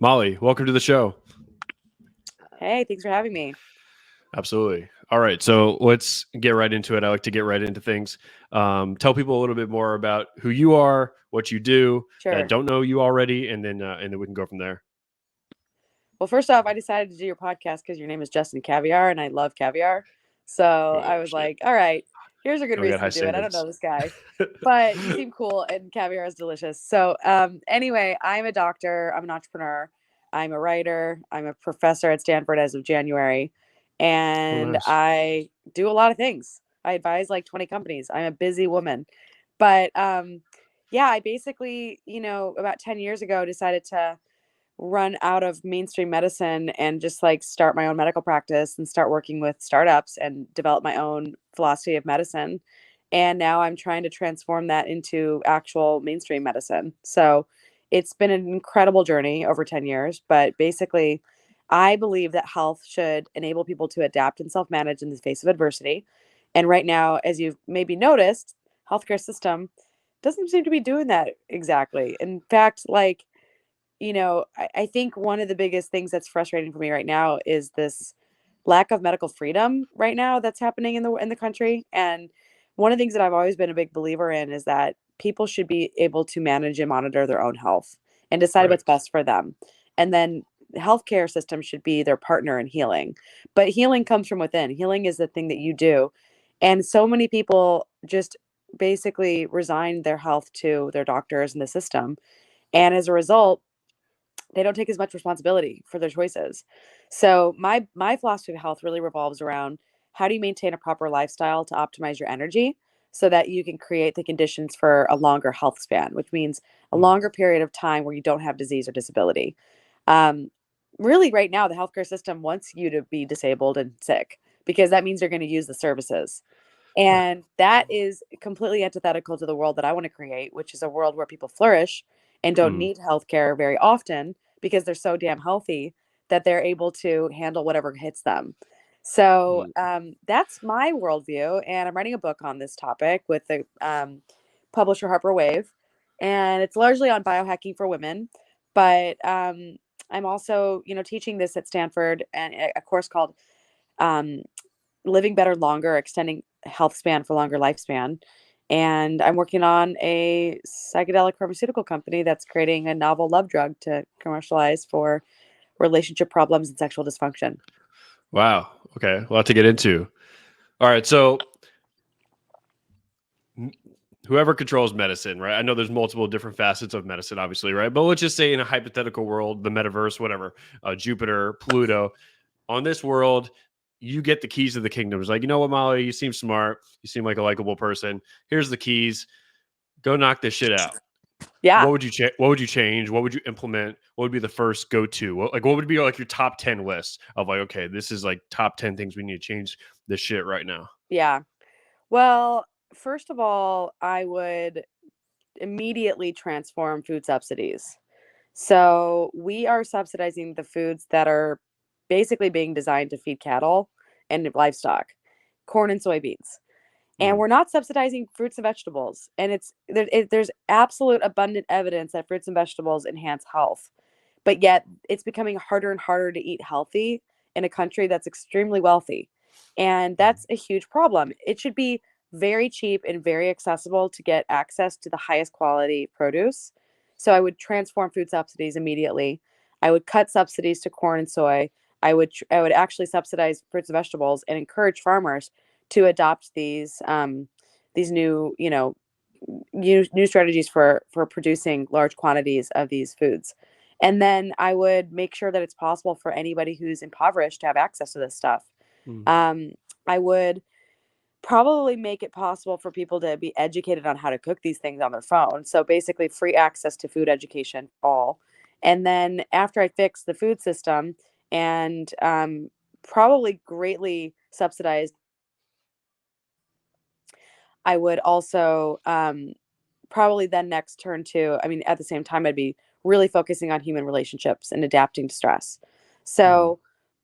Molly, welcome to the show. Hey, thanks for having me. Absolutely. All right, so let's get right into it. I like to get right into things. Tell people a little bit more about who you are, what you do that Sure. don't know you already, and then we can go from there. Well, first off, I decided to do your podcast because your name is Justin Caviar and I love caviar. So I Oh was shit! like, all right, here's a good We got reason high to do it. I don't know standards. this guy, but you seem cool and caviar is delicious. So, anyway, I'm a doctor, I'm an entrepreneur, I'm a writer, I'm a professor at Stanford as of January, Oh, and nice. I do a lot of things. I advise like 20 companies. I'm a busy woman. But yeah, I basically, about 10 years ago decided to run out of mainstream medicine and just like start my own medical practice and start working with startups and develop my own philosophy of medicine. And now I'm trying to transform that into actual mainstream medicine. So it's been an incredible journey over 10 years, but basically, I believe that health should enable people to adapt and self manage in the face of adversity. And right now, as you've maybe noticed, healthcare system doesn't seem to be doing that exactly. In fact, like I think one of the biggest things that's frustrating for me right now is this lack of medical freedom right now that's happening in the country. And one of the things that I've always been a big believer in is that people should be able to manage and monitor their own health and decide Right. what's best for them. And then the healthcare system should be their partner in healing. But healing comes from within. Healing is the thing that you do. And so many people just basically resign their health to their doctors and the system. And as a result, they don't take as much responsibility for their choices. So my philosophy of health really revolves around how do you maintain a proper lifestyle to optimize your energy so that you can create the conditions for a longer health span, which means a Mm, longer period of time where you don't have disease or disability. Um, Really, right now, the healthcare system wants you to be disabled and sick because that means you're going to use the services. right. And that is completely antithetical to the world that I want to create, which is a world where people flourish and don't Mm, need healthcare very often because they're so damn healthy that they're able to handle whatever hits them. So mm. that's my worldview. And I'm writing a book on this topic with the publisher Harper Wave. And it's largely on biohacking for women. But I'm also, teaching this at Stanford and a course called um, living better longer, extending health span for longer lifespan. And I'm working on a psychedelic pharmaceutical company that's creating a novel love drug to commercialize for relationship problems and sexual dysfunction. Wow. Okay. A lot to get into. All right. So m- whoever controls medicine, right? I know there's multiple different facets of medicine, obviously, right? But let's just say in a hypothetical world, the metaverse, whatever, Jupiter, Pluto, on this world, you get the keys to the kingdom. It's like, you know what, Molly, you seem smart. You seem like a likable person. Here's the keys. Go knock this shit out. Yeah. What would you change? What would you implement? What would be the first go to? What would be like your top 10 list of like, okay, this is like top 10 things we need to change this shit right now. Yeah. Well, first of all, I would immediately transform food subsidies. So we are subsidizing the foods that are basically being designed to feed cattle and livestock, corn and soybeans. And Mm, we're not subsidizing fruits and vegetables. And there's absolute abundant evidence that fruits and vegetables enhance health, but yet it's becoming harder and harder to eat healthy in a country that's extremely wealthy, and mm, that's a huge problem. It should be very cheap and very accessible to get access to the highest quality produce. So I would transform food subsidies immediately. I would cut subsidies to corn and soy. I would actually subsidize fruits and vegetables and encourage farmers to adopt these new new strategies for producing large quantities of these foods. And then I would make sure that it's possible for anybody who's impoverished to have access to this stuff. mm. um, I would probably make it possible for people to be educated on how to cook these things on their phone, so basically free access to food education for all. And then after I fix the food system and probably greatly subsidized, I would also probably then next turn to, I mean, at the same time, I'd be really focusing on human relationships and adapting to stress. Mm, So,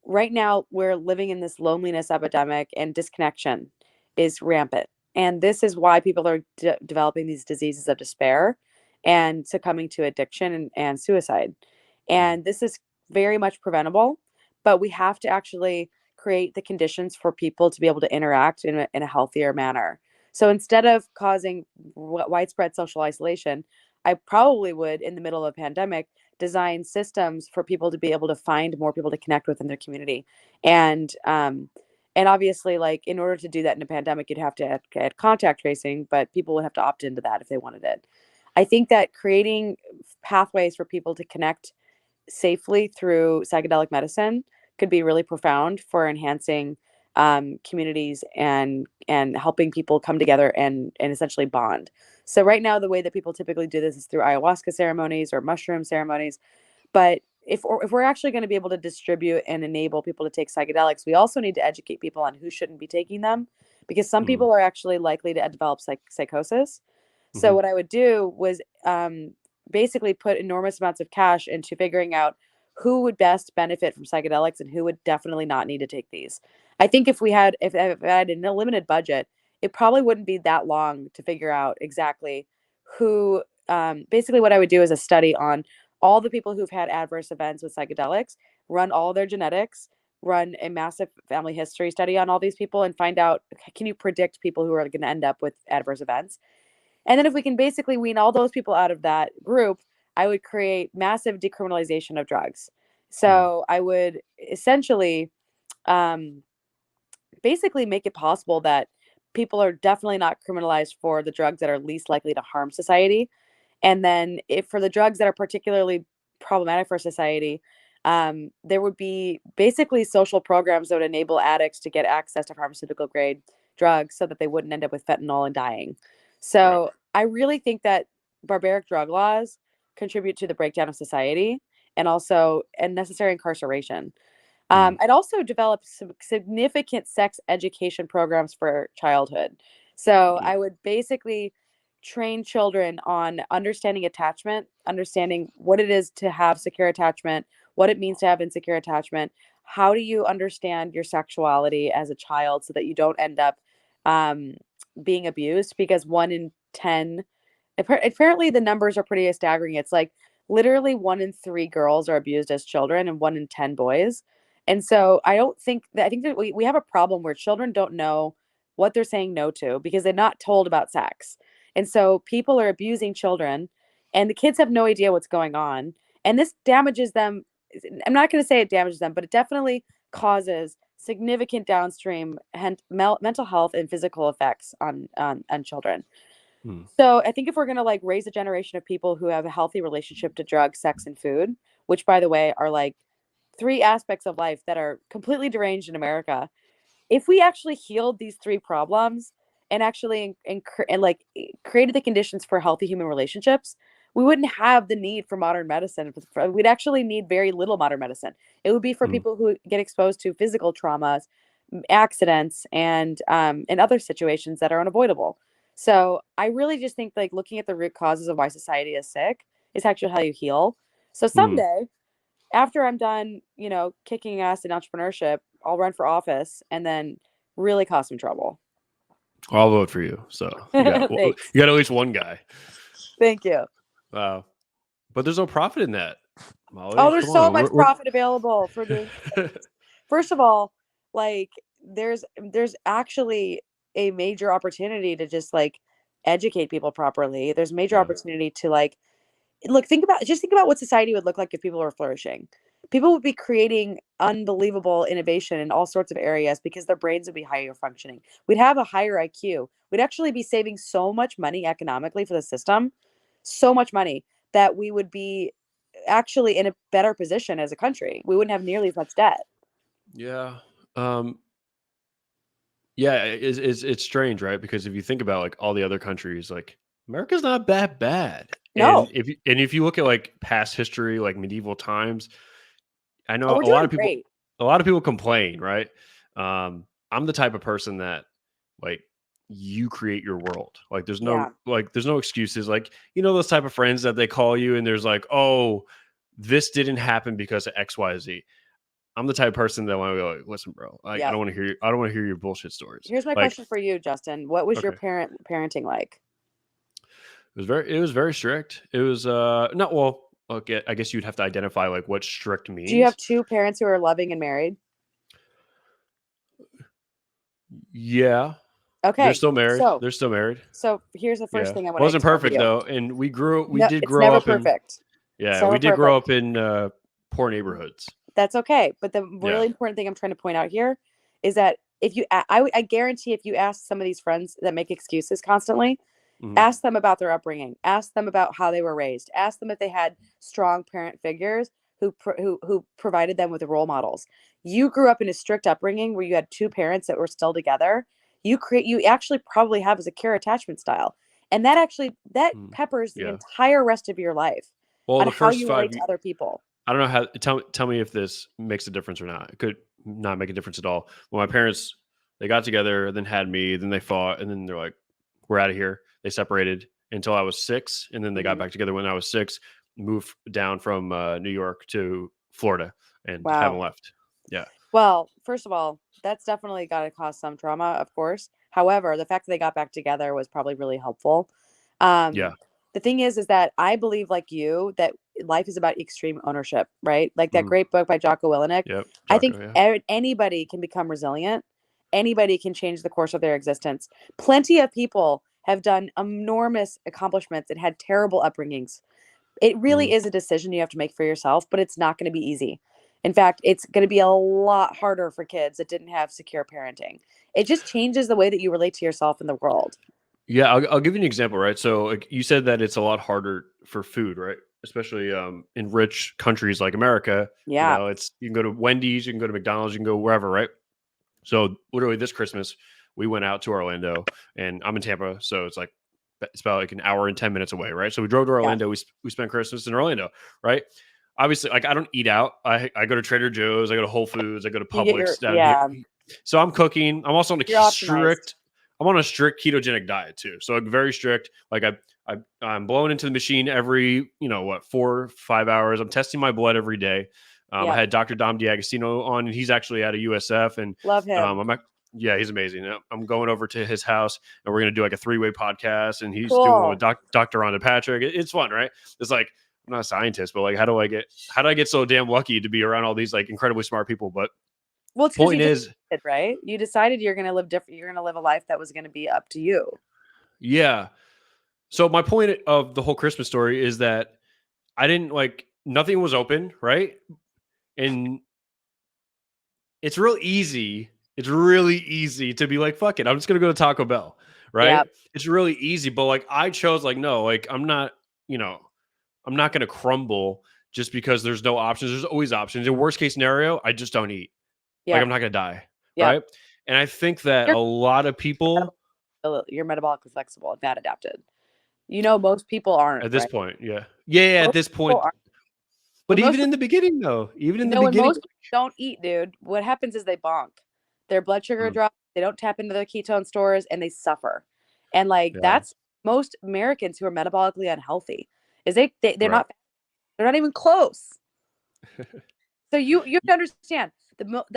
right now, we're living in this loneliness epidemic, and disconnection is rampant. And this is why people are developing these diseases of despair and succumbing to addiction and suicide. And this is very much preventable, but we have to actually create the conditions for people to be able to interact in a healthier manner. So instead of causing widespread social isolation, I probably would, in the middle of a pandemic, design systems for people to be able to find more people to connect with in their community. And obviously, like, in order to do that in a pandemic, you'd have to add contact tracing, but people would have to opt into that if they wanted it. I think that creating pathways for people to connect safely through psychedelic medicine could be really profound for enhancing communities and helping people come together and essentially bond. So right now, the way that people typically do this is through ayahuasca ceremonies or mushroom ceremonies. But if we're actually going to be able to distribute and enable people to take psychedelics, we also need to educate people on who shouldn't be taking them, because some Mm-hmm. people are actually likely to develop psychosis. So Mm-hmm. what I would do was basically put enormous amounts of cash into figuring out who would best benefit from psychedelics and who would definitely not need to take these. I think if I had a limited budget, it probably wouldn't be that long to figure out exactly who. Basically, what I would do is a study on all the people who've had adverse events with psychedelics, run all their genetics, run a massive family history study on all these people, and find out, can you predict people who are going to end up with adverse events. And then if we can basically wean all those people out of that group, I would create massive decriminalization of drugs. So I would essentially um, basically make it possible that people are definitely not criminalized for the drugs that are least likely to harm society. And then if for the drugs that are particularly problematic for society, there would be basically social programs that would enable addicts to get access to pharmaceutical grade drugs so that they wouldn't end up with fentanyl and dying. Right. So I really think that barbaric drug laws contribute to the breakdown of society and also unnecessary incarceration. Mm. I'd also developed some significant sex education programs for childhood. So Mm. I would basically train children on understanding attachment, understanding what it is to have secure attachment, what it means to have insecure attachment. How do you understand your sexuality as a child so that you don't end up um, being abused? Because 1 in 10, apparently the numbers are pretty staggering. It's like literally 1 in 3 girls are abused as children and 1 in 10 boys. And so I think that we have a problem where children don't know what they're saying no to because they're not told about sex. And so people are abusing children and the kids have no idea what's going on. And this damages them. I'm not going to say it damages them, but it definitely causes significant downstream mental health and physical effects on children. Mm. So I think if we're going to like raise a generation of people who have a healthy relationship to drugs, sex, and food, which by the way are like three aspects of life that are completely deranged in America, if we actually healed these three problems and actually created the conditions for healthy human relationships, we wouldn't have the need for modern medicine. We'd actually need very little modern medicine. It would be for Mm. people who get exposed to physical traumas, accidents, and other situations that are unavoidable. So I really just think like looking at the root causes of why society is sick is actually how you heal. So Mm. someday, after I'm done, kicking ass in entrepreneurship, I'll run for office and then really cause some trouble. I'll vote for you. So Thanks. you got at least one guy. Thank you. Wow. But there's no profit in that, Oh, Molly. there's Come so on. much profit available for doing these things. First of all, like there's actually a major opportunity to just like educate people properly. There's major Yeah. opportunity to like think about what society would look like if people were flourishing. People would be creating unbelievable innovation in all sorts of areas because their brains would be higher functioning. We'd have a higher IQ. We'd actually be saving so much money economically for the system, so much money that we would be actually in a better position as a country. We wouldn't have nearly as much debt. Yeah. Um, yeah, it's strange, right? Because if you think about like all the other countries, like America's not that bad. No. And if you look at like past history, like medieval times, I Oh, know we're doing great. a lot of people complain, right? I'm the type of person that like you create your world. Yeah. There's no excuses. Like, those type of friends that they call you and there's like, oh, this didn't happen because of XYZ. I'm the type of person that want to go like, listen, bro, like Yeah. I don't want to hear your bullshit stories. Here's my Like, question for you, Justin. What was your okay. parenting like? It was very strict. It was not well. Okay, I guess you'd have to identify like what strict Do you have means. two parents who are loving and married? Yeah, they're Okay. still married. So They're still married. here's the first Yeah, thing I want to wasn't explain to perfect you. though, and we No, did it's grow never up in perfect. It's yeah, we never did grow perfect. up in poor neighborhoods. That's okay. But the Yeah. really important thing I'm trying to point out here is that if you, I guarantee if you ask some of these friends that make excuses constantly, Hmm. ask them about their upbringing, ask them about how they were raised, ask them if they had strong parent figures who provided them with role models. You grew up in a strict upbringing where you had two parents that were still together. You actually probably have a secure attachment style. And that peppers the Yeah. entire rest of your life Well, on the how first you relate five. to other people. I don't know how. Tell me if this makes a difference or not. It could not make a difference at all. Well, my parents, they got together, then had me, then they fought, and then they're like, "We're out of here." They separated until I was 6, and then they got Mhm. back together when I was 6. Moved down from New York to Florida, and haven't Wow. left. Yeah. Well, first of all, that's definitely got to cause some trauma, of course. However, the fact that they got back together was probably really helpful. Yeah. The thing is that I believe, like you, that life is about extreme ownership, right? Like that Hmm. great book by Jocko Willenick. Yep. I think Jocko. Yeah. anybody can become resilient. Anybody can change the course of their existence. Plenty of people have done enormous accomplishments and had terrible upbringings. It Hmm. really is a decision you have to make for yourself, but it's not going to be easy. In fact, it's going to be a lot harder for kids that didn't have secure parenting. It just changes the way that you relate to yourself in the world. Yeah, I'll give you an example, right? So, like, you said that it's a lot harder for food, right? Especially in rich countries like America. Yeah. It's you can go to Wendy's, you can go to McDonald's, you can go wherever, right? So, literally, this Christmas we went out to Orlando, and I'm in Tampa, so it's about like an hour and 10 minutes away, right? So we drove to Yeah. Orlando. We spent Christmas in Orlando, right? Obviously, like I don't eat out. I go to Trader Joe's, I go to Whole Foods, I go to You get Publix down here. yeah, So I'm cooking. I'm also on a you're optimized. strict. I'm on a strict ketogenic diet too. So like very strict. Like I'm blowing into the machine every 4 5 hours. I'm testing my blood every day. I Yep. had Dr. Dom D'Agostino on, and he's actually at a USF, and Love him. yeah, he's amazing. I'm going over to his house, and we're gonna do like a 3-way podcast, and he's doing one with Cool. Dr. Rhonda Patrick. It's fun, right? It's like I'm not a scientist, but like how do I get so damn lucky to be around all these like incredibly smart people? But Well, it's because you point is, decided, right? You decided you're going to live different. You're going to live a life that was going to be up to you. yeah. So my point of the whole Christmas story is that I didn't like nothing was open, right? And it's real easy. It's really easy to be like, fuck it, I'm just gonna go to Taco Bell, right? Yep. It's really easy, but like I chose like no, like you know, I'm not gonna crumble just because there's no options. There's always options. In worst case scenario, I just don't eat. Like I'm Yep. not gonna die, Yep. right? And I think that You're a lot of people you're metabolically flexible and not adapted. Most people aren't, at this right? point, yeah, at Most this people point, aren't. but When even most in the beginning, though, even in the when beginning, most people don't eat, dude, what happens is they bonk. Their blood sugar mm, drops. They don't tap into their ketone stores, and they suffer. And like yeah, that's most Americans who are metabolically unhealthy. Is they're right, not even close. So you have to understand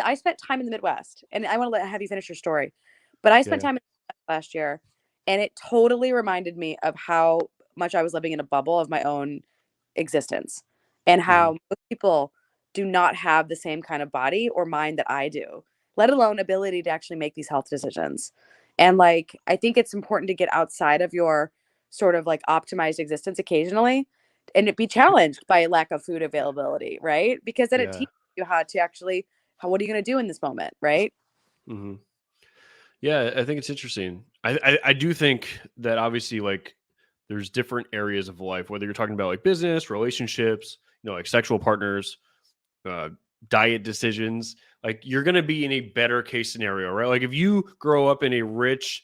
I spent time in the Midwest, and I want to have you finish your story. But I spent yeah, time in the Midwest last year, and it totally reminded me of how much I was living in a bubble of my own existence, and hmm, how most people do not have the same kind of body or mind that I do, let alone ability to actually make these health decisions. And like I think it's important to get outside of your sort of like optimized existence occasionally and it be challenged by lack of food availability, right? Because then it yeah, teaches you how to actually what are you going to do in this moment, right? hmm, yeah. I think it's interesting. I do think that obviously, like, there's different areas of life, whether you're talking about like business, relationships, like sexual partners, uh, diet decisions. Like, you're gonna be in a better case scenario, right? Like, if you grow up in a rich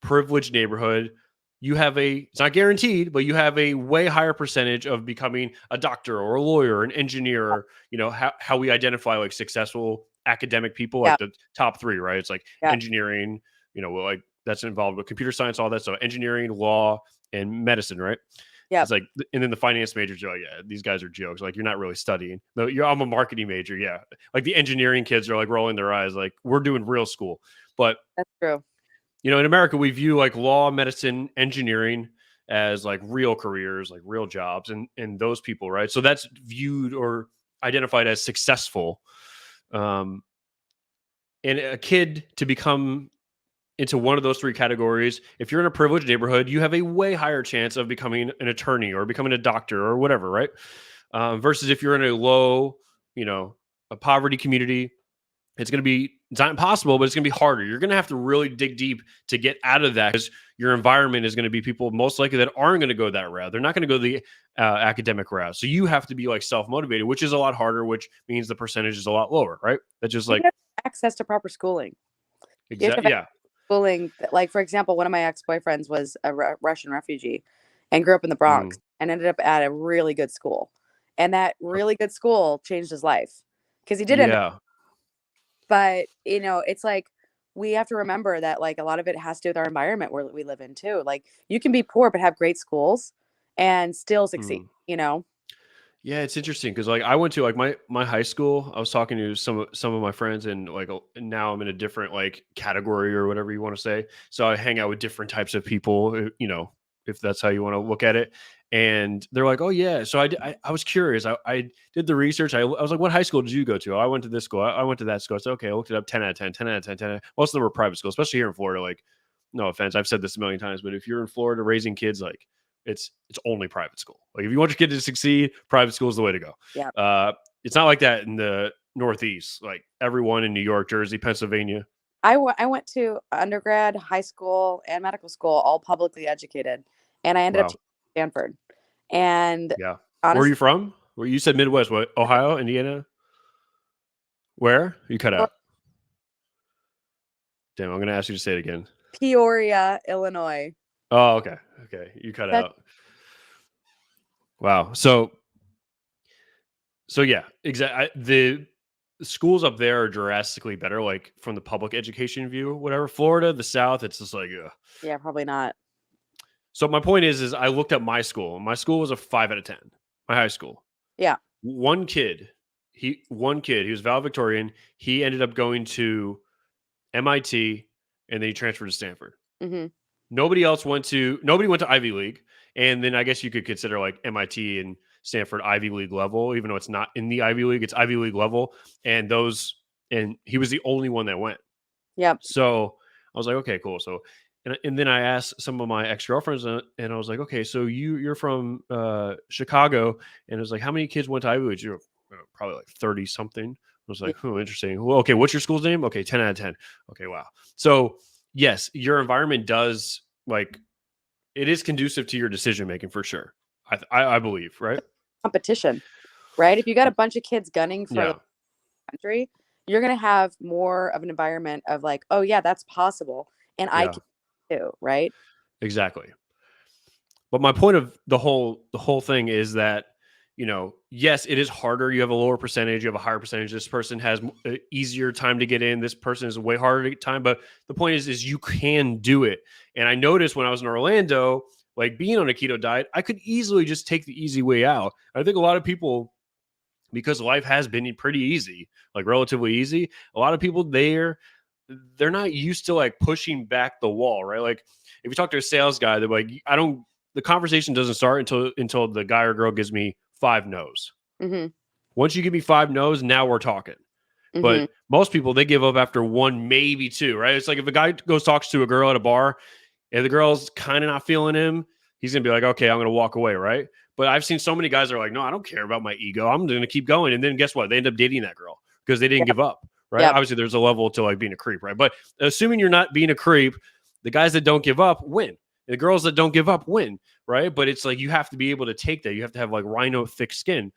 privileged neighborhood, you have it's not guaranteed, but you have a way higher percentage of becoming a doctor or a lawyer, an engineer. How we identify like successful academic people, Yeah, like the top three, right? It's like yeah, engineering, like that's involved with computer science, all that stuff, engineering, law, and medicine, right? yeah. It's like, and then the finance majors are like, yeah, these guys are jokes. Like, you're not really studying. No, I'm a marketing major. Yeah. Like the engineering kids are like rolling their eyes, like we're doing real school. But That's true. in America, we view like law, medicine, engineering, as like real careers, like real jobs, and those people, right? So that's viewed or identified as successful. Um, and a kid to become into one of those three categories, if you're in a privileged neighborhood, you have a way higher chance of becoming an attorney or becoming a doctor or whatever, right? Versus if you're in a low, a poverty community, it's not impossible, but it's going to be harder. You're going to have to really dig deep to get out of that because your environment is going to be people most likely that aren't going to go that route. They're not going to go the academic route. So you have to be like self-motivated, which is a lot harder, which means the percentage is a lot lower, right? That's just You like, have access to proper schooling. You have to exactly. have Yeah. schooling. Like, for example, one of my ex-boyfriends was a Russian refugee and grew up in the Bronx Mm, and ended up at a really good school. And that really good school changed his life because he did end up, yeah. but it's like we have to remember that like a lot of it has to do with our environment where we live in too. Like you can be poor but have great schools and still succeed, Mm. you know? Yeah, it's interesting because like I went to like my high school. I was talking to some of my friends, and like now I'm in a different like category or whatever you want to say. So I hang out with different types of people, if that's how you want to look at it. And they're like, "Oh yeah." So I was curious. I did the research. I was like, "What high school did you go to?" "Oh, I went to this school. I went to that school." I said, "Okay." I looked it up. 10 out of 10. 10 out of 10. 10 out. Most of them were private schools, especially here in Florida. Like, no offense, I've said this a million times, but if you're in Florida raising kids, like it's only private school. Like if you want your kid to succeed, private school is the way to go. Yeah. It's not like that in the Northeast. Like everyone in New York, Jersey, Pennsylvania. I went to undergrad, high school, and medical school, all publicly educated, and I ended up Wow. teaching at Stanford. And Yeah. Where are honestly, you from? Where you said Midwest? What? Ohio, Indiana? Where? You cut out. Damn, I'm gonna ask you to say it again. Peoria, Illinois. Oh, okay. Okay. You cut That out. Wow. So yeah, exactly. The schools up there are drastically better, like from the public education view, whatever. Florida, the South, it's just like, ugh. yeah, probably not. So my point is I looked up my school. My school was a 5 out of 10. My high school. Yeah. One kid, he was valedictorian. He ended up going to MIT, and then he transferred to Stanford. Hmm. Nobody went to Ivy League, and then I guess you could consider like MIT and Stanford Ivy League level, even though it's not in the Ivy League, it's Ivy League level. And he was the only one that went. Yep. So I was like, okay, cool. So, and then I asked some of my ex girlfriends, and I was like, okay, so you're from Chicago, and it was like, how many kids went to Ivy League? You're probably like 30 something. I was Yeah. like, interesting. Well, okay, what's your school's name? Okay, 10 out of 10. Okay, wow. So yes, your environment does like it is conducive to your decision making for sure. I believe, right? Competition, right? If you got a bunch of kids gunning for the Yeah, country, you're gonna have more of an environment of like, oh yeah, that's possible, and I yeah, can too, right? exactly. But my point of the whole thing is that yes, it is harder. You have a lower percentage. You have a higher percentage. This person has easier time to get in. This person is a way harder to get time. But the point is you can do it. And I noticed when I was in Orlando, like being on a keto diet, I could easily just take the easy way out. I think a lot of people, because life has been pretty easy, like relatively easy. A lot of people they're not used to like pushing back the wall, right? Like if you talk to a sales guy, they're like, I don't. The conversation doesn't start until the guy or girl gives me 5 no's. Mm-hmm. Once you give me 5 no's, now we're talking. Mm-hmm. But most people they give up after one, maybe two, right? It's like if a guy goes talks to a girl at a bar and the girl's kind of not feeling him, he's gonna be like, okay, I'm gonna walk away, right? But I've seen so many guys that are like, no, I don't care about my ego. I'm gonna keep going. And then guess what? They end up dating that girl because they didn't Yep. give up, right? Yep. Obviously, there's a level to like being a creep, right? But assuming you're not being a creep, the guys that don't give up win. The girls that don't give up win, right? But it's like you have to be able to take that. You have to have like rhino thick skin.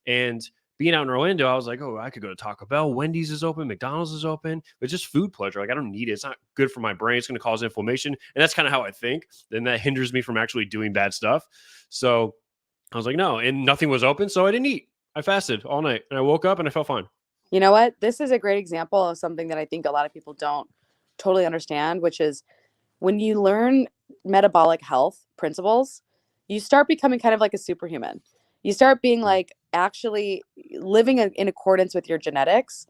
And being out in Orlando, I was like, oh, I could go to Taco Bell. Wendy's is open. McDonald's is open. It's just food pleasure. Like, I don't need it. It's not good for my brain. It's going to cause inflammation. And that's kind of how I think. Then that hinders me from actually doing bad stuff. So I was like, no. And nothing was open. So I didn't eat. I fasted all night. And I woke up and I felt fine. You know what? This is a great example of something that I think a lot of people don't totally understand, which is when you learn metabolic health principles, you start becoming kind of like a superhuman. You start being Mm. like actually living in accordance with your genetics,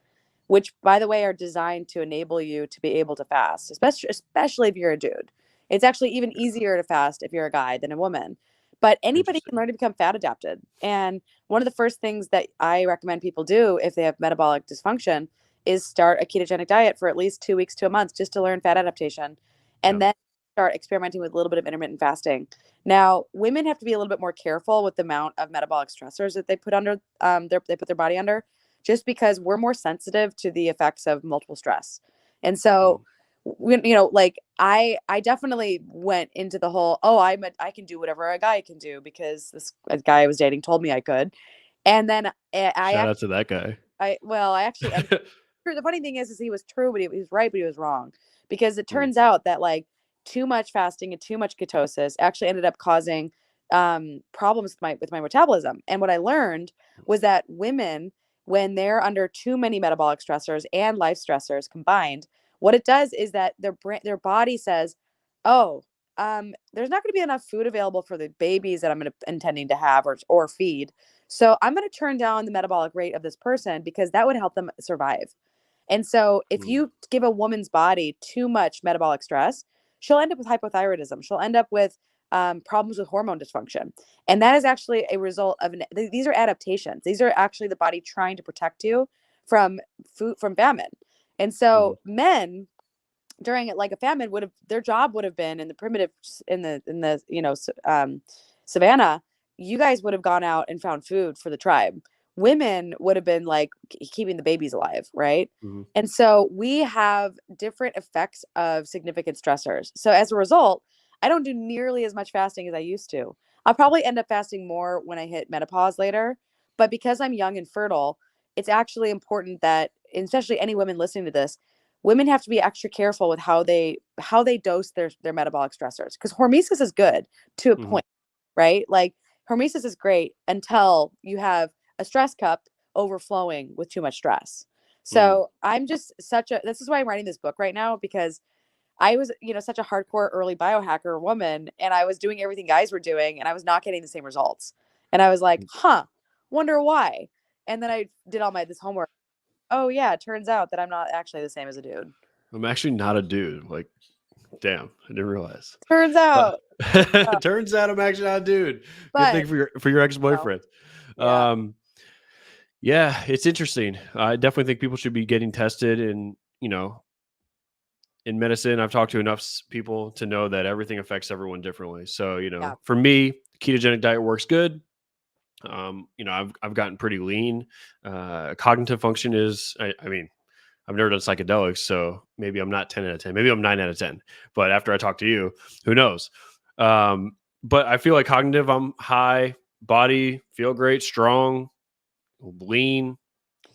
which by the way are designed to enable you to be able to fast, especially if you're a dude. It's actually even easier to fast if you're a guy than a woman. But anybody can Interesting. learn to become fat adapted. And one of the first things that I recommend people do if they have metabolic dysfunction is start a ketogenic diet for at least 2 weeks to a month just to learn fat adaptation. And Yeah. then start experimenting with a little bit of intermittent fasting. Now, women have to be a little bit more careful with the amount of metabolic stressors that they put under they put their body under, just because we're more sensitive to the effects of multiple stress. And so, Mm. when like I definitely went into the whole, oh, I can do whatever a guy can do because this a guy I was dating told me I could. And then Shout out to that guy. I actually ended the funny thing is he was true, but he was right, but he was wrong. Because it turns out that like too much fasting and too much ketosis actually ended up causing problems with my metabolism. And what I learned was that women, when they're under too many metabolic stressors and life stressors combined, what it does is that their body says, "Oh, there's not going to be enough food available for the babies that intending to have or feed. So I'm going to turn down the metabolic rate of this person because that would help them survive." And so if Mm. you give a woman's body too much metabolic stress, she'll end up with hypothyroidism. She'll end up with problems with hormone dysfunction. And that is actually a result of these are adaptations. These are actually the body trying to protect you from from famine. And Mm. so men during it, like a famine would have, their job would have been in the primitive, in the savannah. You guys would have gone out and found food for the tribe. Women would have been like keeping the babies alive, right? Mm. And so we have different effects of significant stressors. So as a result, I don't do nearly as much fasting as I used to. I'll probably end up fasting more when I hit menopause later, but because I'm young and fertile, it's actually important that, especially any women listening to this, women have to be extra careful with how they dose their metabolic stressors, because hormesis is good to a Mm. point, right? Like hormesis is great until you have a stress cup overflowing with too much stress. Mm. So I'm just such a this is why I'm writing this book right now, because I was, such a hardcore early biohacker woman, and I was doing everything guys were doing and I was not getting the same results. And I was like, Mm. huh, wonder why. And then I did all my this homework. Oh yeah, it turns out that I'm not actually the same as a dude. I'm actually not a dude. Like, damn, I didn't realize. Turns Uh, out. Uh, turns out I'm actually not a dude. Good thing but for your ex no. boyfriend. Yeah. Yeah, it's interesting. I definitely think people should be getting tested, and in medicine, I've talked to enough people to know that everything affects everyone differently. So, Yeah. for me, ketogenic diet works good. I've gotten pretty lean. Cognitive function is, I mean, I've never done psychedelics, so maybe I'm not 10 out of 10. Maybe I'm 9 out of 10. But after I talk to you, who knows? But I feel like cognitive, I'm high, body, feel great, strong, lean,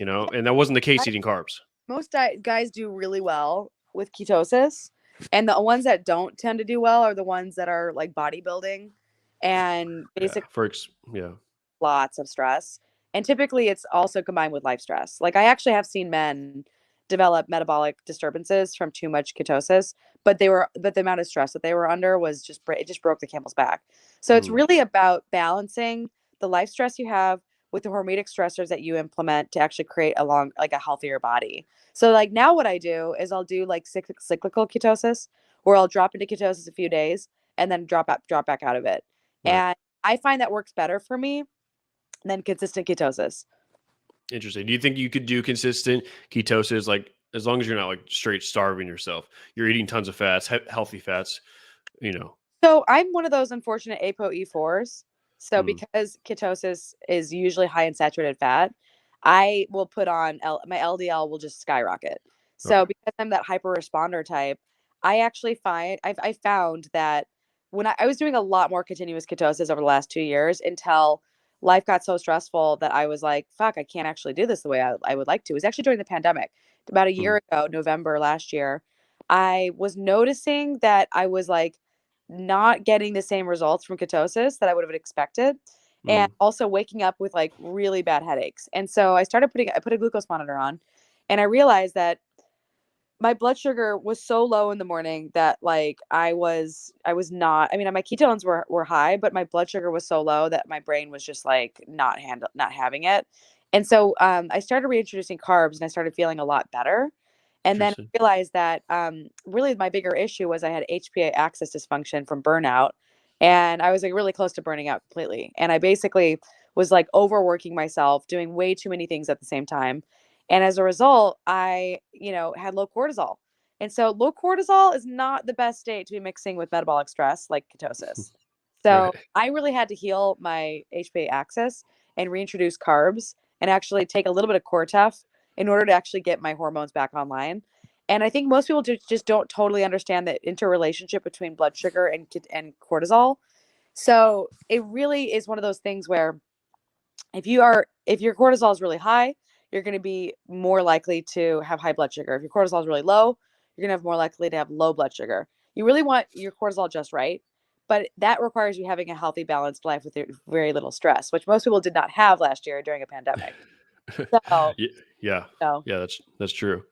Yeah. and that wasn't the I, case eating carbs. most guys do really well with ketosis. And the ones that don't tend to do well are the ones that are like bodybuilding and Yeah. basically Yeah. lots of stress. And typically it's also combined with life stress. Like I actually have seen men develop metabolic disturbances from too much ketosis, but the amount of stress that they were under was it just broke the camel's back. So it's Mm. really about balancing the life stress you have with the hormetic stressors that you implement to actually create a healthier body. So like now what I do is I'll do like cyclical ketosis, where I'll drop into ketosis a few days and then drop back out of it. Right. And I find that works better for me than consistent ketosis. Interesting. Do you think you could do consistent ketosis, like as long as you're not like straight starving yourself? You're eating tons of fats, healthy fats, you know. So I'm one of those unfortunate ApoE4s. So Mm. because ketosis is usually high in saturated fat, I will put on my LDL will just skyrocket. So Okay. because I'm that hyper responder type, I actually I found that when I was doing a lot more continuous ketosis over the last 2 years until life got so stressful that I was like, fuck, I can't actually do this the way I would like to. It was actually during the pandemic. About a Mm. year ago, November last year, I was noticing that I was like not getting the same results from ketosis that I would have expected. And Mm. also waking up with like really bad headaches. And so I put a glucose monitor on, and I realized that my blood sugar was so low in the morning that like I was not, I mean, my ketones were high, but my blood sugar was so low that my brain was just like not having it. And so I started reintroducing carbs and I started feeling a lot better. And then Interesting. I realized that really my bigger issue was I had HPA axis dysfunction from burnout. And I was like really close to burning out completely. And I basically was like overworking myself, doing way too many things at the same time. And as a result, I, had low cortisol. And so low cortisol is not the best state to be mixing with metabolic stress like ketosis. So Right. I really had to heal my HPA axis and reintroduce carbs and actually take a little bit of Cortef in order to actually get my hormones back online. And I think most people just don't totally understand the interrelationship between blood sugar and cortisol. So it really is one of those things where if your cortisol is really high, you're going to be more likely to have high blood sugar. If your cortisol is really low, you're going to have more likely to have low blood sugar. You really want your cortisol just right, but that requires you having a healthy, balanced life with very little stress, which most people did not have last year during a pandemic. So, Yeah, yeah, so yeah. That's true.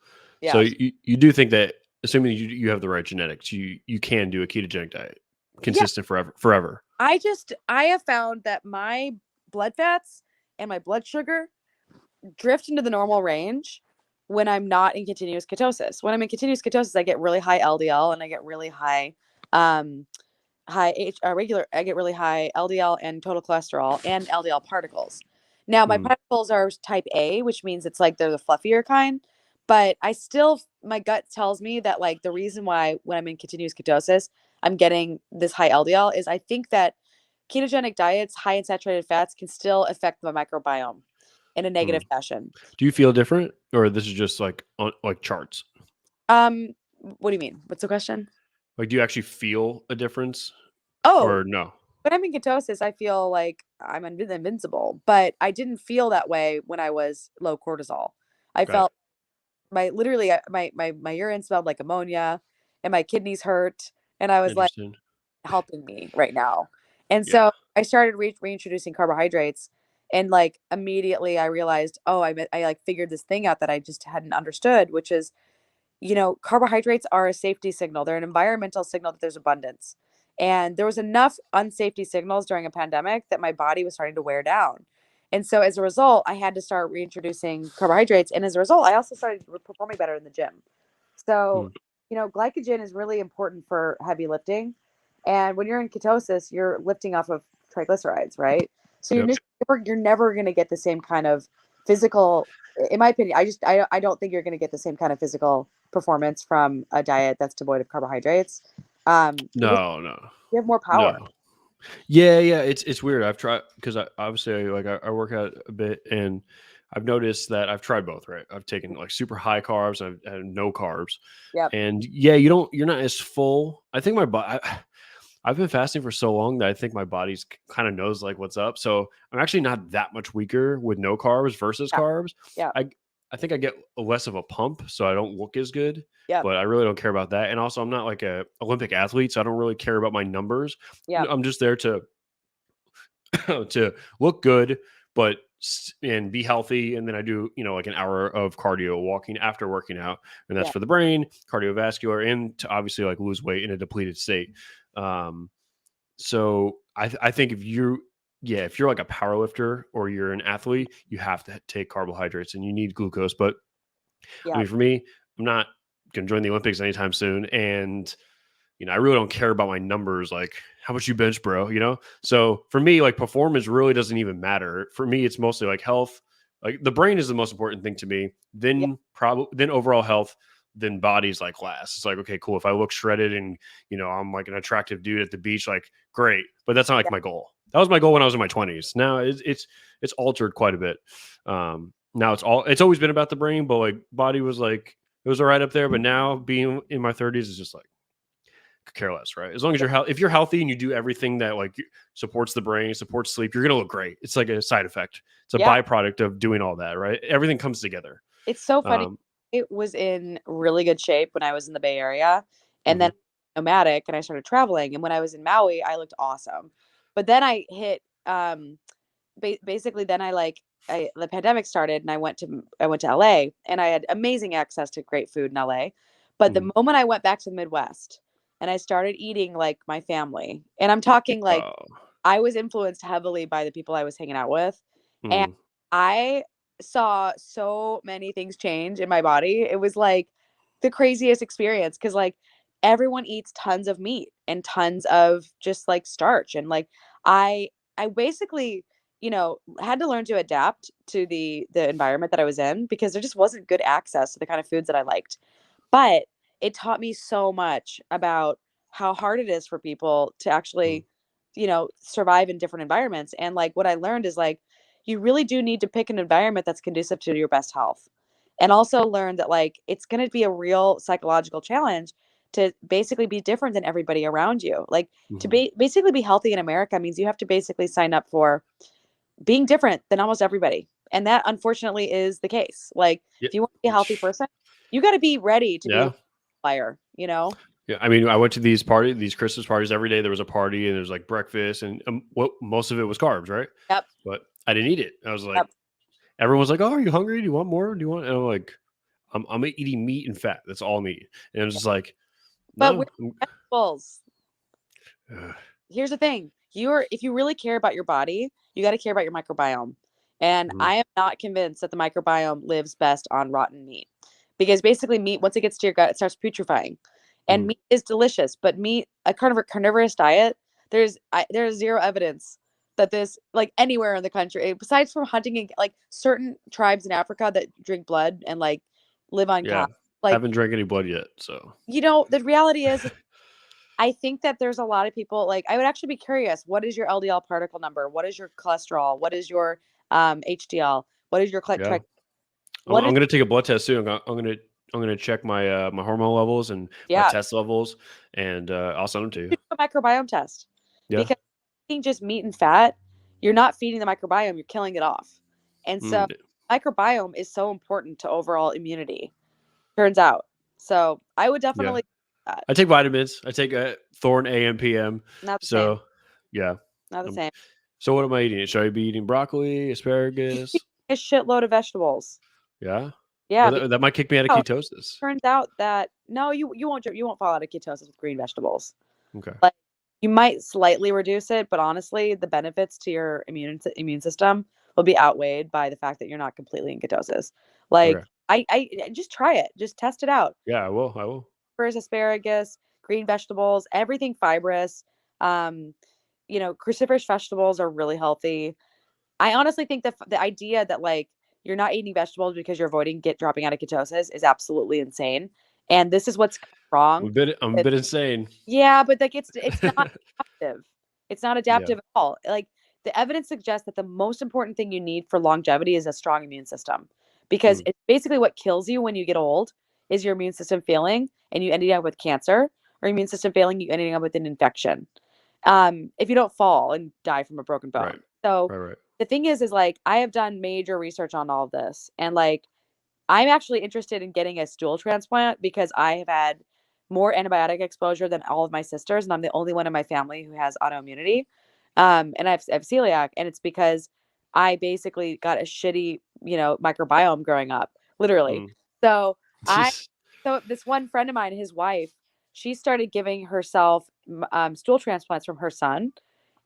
So yeah, you do think that, assuming you have the right genetics, you can do a ketogenic diet yeah. consistent forever. I have found that my blood fats and my blood sugar drift into the normal range when I'm not in continuous ketosis. When I'm in continuous ketosis, I get really high LDL and I get really high um I get really high LDL and total cholesterol and LDL particles. Now my Mm, particles are type A, which means it's like they're the fluffier kind, but my gut tells me that like the reason why when I'm in continuous ketosis, I'm getting this high LDL is I think that ketogenic diets high in saturated fats can still affect the microbiome in a negative mm. fashion. Do you feel different, or this is just like on like charts? Um, what do you mean? What's the question? Like, do you actually feel a difference, Oh, or no? when I'm in ketosis, I feel like I'm invincible, but I didn't feel that way when I was low cortisol. I Got it. felt my urine smelled like ammonia and my kidneys hurt, and I was like Interesting. helping me right now. And Yeah. so I started reintroducing carbohydrates, and like immediately I realized, oh, I like figured this thing out that I just hadn't understood, which is carbohydrates are a safety signal. They're an environmental signal that there's abundance. And there was enough unsafety signals during a pandemic that my body was starting to wear down. And so as a result, I had to start reintroducing carbohydrates. And as a result, I also started performing better in the gym. So, Mm, glycogen is really important for heavy lifting. And when you're in ketosis, you're lifting off of triglycerides, right? So yep. you're never going to get the same kind of physical, in my opinion, I don't think you're going to get the same kind of physical performance from a diet that's devoid of carbohydrates. No, no, You have more power. no. Yeah, yeah. It's weird. I've tried because I obviously like I work out a bit, and I've noticed that I've tried both. Right. I've taken like super high carbs. I've had no carbs, Yep. and yeah, you're not as full. I think my body. I've been fasting for so long that I think my body's kind of knows like what's up. So I'm actually not that much weaker with no carbs versus Yeah. carbs. Yeah. I think I get less of a pump, so I don't look as good. Yep. But I really don't care about that. And also, I'm not like a Olympic athlete, so I don't really care about my numbers. Yep. I'm just there to to look good, but and be healthy. And then I do, like an hour of cardio walking after working out, and that's Yeah. for the brain, cardiovascular, and to obviously like lose weight in a depleted state. Um, so I think if you're like a power lifter or you're an athlete, you have to take carbohydrates and you need glucose. But I Yeah. mean, for me, I'm not going to join the Olympics anytime soon, and I really don't care about my numbers, like how much you bench, bro. So for me, like performance really doesn't even matter. For me, it's mostly like health. Like the brain is the most important thing to me. Yeah. Then overall health. Then body's like last. It's like, okay, cool. If I look shredded and I'm like an attractive dude at the beach, like great. But that's not like Yeah. my goal. That was my goal when I was in my 20s. Now it's altered quite a bit. Now it's always been about the brain, but like body was like it was all right up there. But now being in my 30s is just like could care less, right? As long as if you're healthy and you do everything that like supports the brain, supports sleep, you're gonna look great. It's like a side effect. It's a Yeah. byproduct of doing all that, right? Everything comes together. It's so funny. Um, It was in really good shape when I was in the Bay Area, and then mhm. nomadic, and I started traveling. And when I was in Maui, I looked awesome. But then I hit basically then the pandemic started and I went to LA and I had amazing access to great food in LA. But the Mhm. moment I went back to the Midwest and I started eating like my family, and I'm talking like Oh, I was influenced heavily by the people I was hanging out with, and mm, I saw so many things change in my body. It was like the craziest experience because like everyone eats tons of meat and tons of just like starch and like I I basically had to learn to adapt to the environment that I was in because there just wasn't good access to the kind of foods that I liked. But it taught me so much about how hard it is for people to Mm. actually, survive in different environments. And like what I learned is like you really do need to pick an environment that's conducive to your best health. And also learn that like it's going to be a real psychological challenge to basically be different than everybody around you. Like to Mhm. basically be healthy in America means you have to basically sign up for being different than almost everybody. And that unfortunately is the case. Like Yeah. if you want to be a healthy Which, person, you got to be ready to be a yeah. liar, Yeah. I mean, I went to these Christmas parties every day. There was a party and there was like breakfast and what most of it was carbs, right? Yep. But I didn't eat it. I was like, Yep. everyone was like, "Oh, are you hungry? Do you want more? Do you want?" And I'm like, I'm eating meat and fat. That's all I'm eating. And I'm just like, But with no. vegetables, here's the thing. If you really care about your body, you got to care about your microbiome. And Mhm. I am not convinced that the microbiome lives best on rotten meat. Because basically meat, once it gets to your gut, it starts putrefying. And Mm. meat is delicious, but meat, a carnivorous diet, there's zero evidence that this like anywhere in the country, besides from hunting and like certain tribes in Africa that drink blood and like live on Yeah. cow, like Haven't drank any blood yet. So, the reality is I think that there's a lot of people like I would actually be curious. What is your LDL particle number? What is your cholesterol? What is your HDL? What is your yeah. what is I'm gonna take a blood test soon. I'm gonna check my my hormone levels and my yeah, test levels, and I'll send them to you. do a microbiome test Yeah. because eating just meat and fat, you're not feeding the microbiome, you're killing it off. And so Mm, microbiome is so important to overall immunity. Turns out. So I would yeah. definitely I take vitamins. I take Thorn AM PM. not the same. So, yeah. Not the Um, same. so what am I eating? Should I be eating broccoli, You should asparagus? eat a shitload of vegetables. Yeah. Yeah, Well, because that might kick me out of ketosis. turns out that no, you won't fall out of ketosis with green vegetables. Okay. Like you might slightly reduce it, but honestly, the benefits to your immune system will be outweighed by the fact that you're not completely in ketosis. Like Okay. I just try it, just test it out. Yeah, I will. I will. First, asparagus, green vegetables, everything fibrous. Um, cruciferous vegetables are really healthy. I honestly think the idea that like you're not eating vegetables because you're avoiding dropping out of ketosis is absolutely insane. And this is what's wrong. I'm a With, bit insane. yeah, but like it's not adaptive. It's not Yeah. adaptive at all. Like the evidence suggests that the most important thing you need for longevity is a strong immune system because Mm, it's basically what kills you when you get old is your immune system failing and you ending up with cancer or immune system failing you ending up with an infection if you don't fall and die from a broken right. bone. So Right. the thing is like I have done major research on all of this and like I'm actually interested in getting a stool transplant because I have had more antibiotic exposure than all of my sisters, and I'm the only one in my family who has autoimmunity. And I have celiac, and it's because I basically got a shitty, microbiome growing up, literally. Mm. So I, so this one friend of mine, his wife, she started giving herself stool transplants from her son,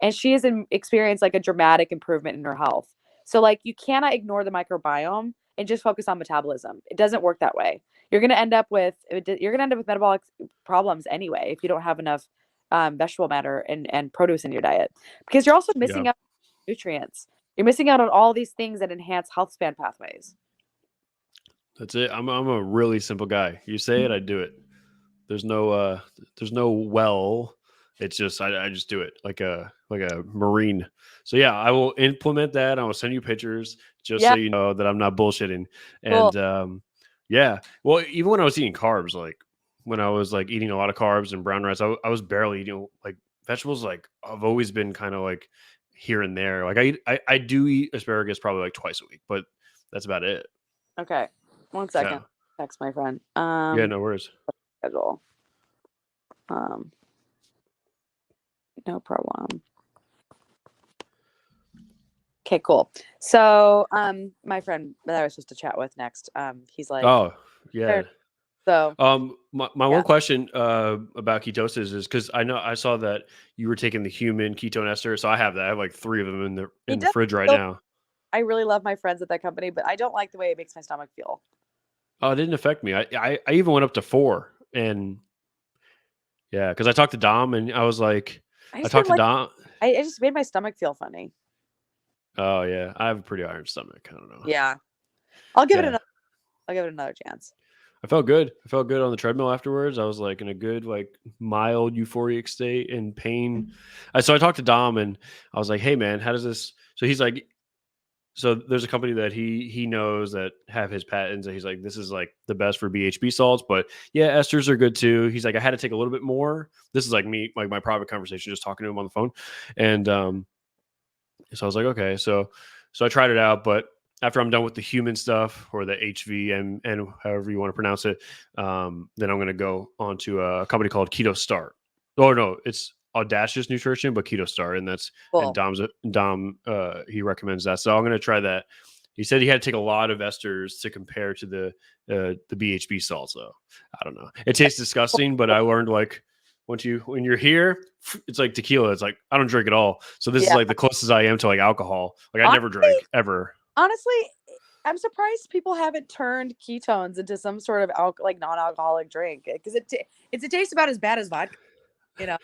and she has experienced like a dramatic improvement in her health. So like you cannot ignore the microbiome and just focus on metabolism. It doesn't work that way. You're going to end up with metabolic problems anyway if you don't have enough vegetable matter and produce in your diet because you're also Yeah. missing out on nutrients. You're missing out on all these things that enhance health span pathways. That's it. I'm a really simple guy. You say it, I do it. There's no there's no well. It's just I just do it like a marine. So yeah, I will implement that. I will send you pictures just so Yeah, you know that I'm not bullshitting. cool. And yeah, well, even when I was eating carbs, like when I was like eating a lot of carbs and brown rice, I was barely eating like vegetables. Like I've always been kind of like here and there. Like I do eat asparagus probably like twice a week, but that's about it. Okay. One second. Yeah. Text my friend. Yeah, no worries. Schedule. Um, no problem. Okay, cool. So, my friend that I was supposed to chat with next, he's like, Oh, yeah. so My yeah, one question about ketosis is because I know I saw that you were taking the human ketone ester, so I have that. I have like 3 of them he in the does. fridge right Feel, now. I really love my friends at that company, but I don't like the way it makes my stomach feel. Oh, it didn't affect me. I even went up to 4, and yeah, because I talked to Dom, and I was like, I I just talked didn't to like. Dom. I just made my stomach feel funny. Oh yeah, I have a pretty iron stomach. I don't know. Yeah, I'll give it Yeah, another. I'll give it another chance. I felt good. I felt good on the treadmill afterwards. I was like in a good, like mild euphoric state and pain. So I talked to Dom, and I was like, "Hey man, how does this?" So he's like, "So there's a company that he knows that have his patents, and he's like, this is like the best for BHB salts, but yeah, esters are good too." He's like, "I had to take a little bit more." This is like me, like my private conversation, just talking to him on the phone, and so I was like, okay. So I tried it out, but after I'm done with the human stuff or the HV and however you want to pronounce it, then I'm going to go on to a company called Keto Start. Oh no, it's Audacious Nutrition, but Keto Start, and that's and Cool. Dom he recommends that. So I'm going to try that. He said he had to take a lot of esters to compare to the BHB salts. So I don't know. It tastes disgusting, but I learned like when you're here, it's like tequila. It's like I don't drink at all. So this is Yeah. like the closest I am to like alcohol. Like I never Honestly, drank ever. honestly, I'm surprised people haven't turned ketones into some sort of like non-alcoholic drink because it tastes about as bad as vodka. You know.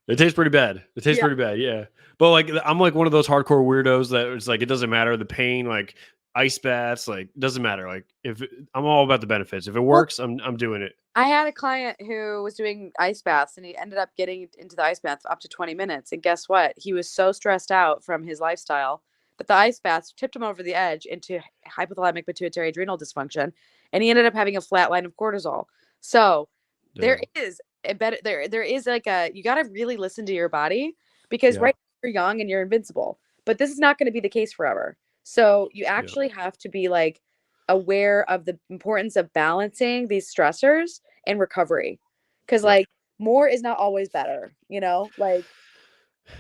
It tastes pretty bad. It tastes Yeah. pretty bad. Yeah. But like I'm like one of those hardcore weirdos that it's like it doesn't matter the pain, like ice baths, like doesn't matter. Like I'm all about the benefits. If it Well, works, I'm doing it. I had a client who was doing ice baths and he ended up getting into the ice bath up to 20 minutes. And guess what? He was so stressed out from his lifestyle that the ice baths tipped him over the edge into hypothalamic pituitary adrenal dysfunction. And he ended up having a flat line of cortisol. So there Damn. is a better there is like a you gotta really listen to your body because Yeah. right now you're young and you're invincible. But this is not going to be the case forever. So you Yeah. actually have to be like aware of the importance of balancing these stressors and recovery. Because Yep. like more is not always better, Like,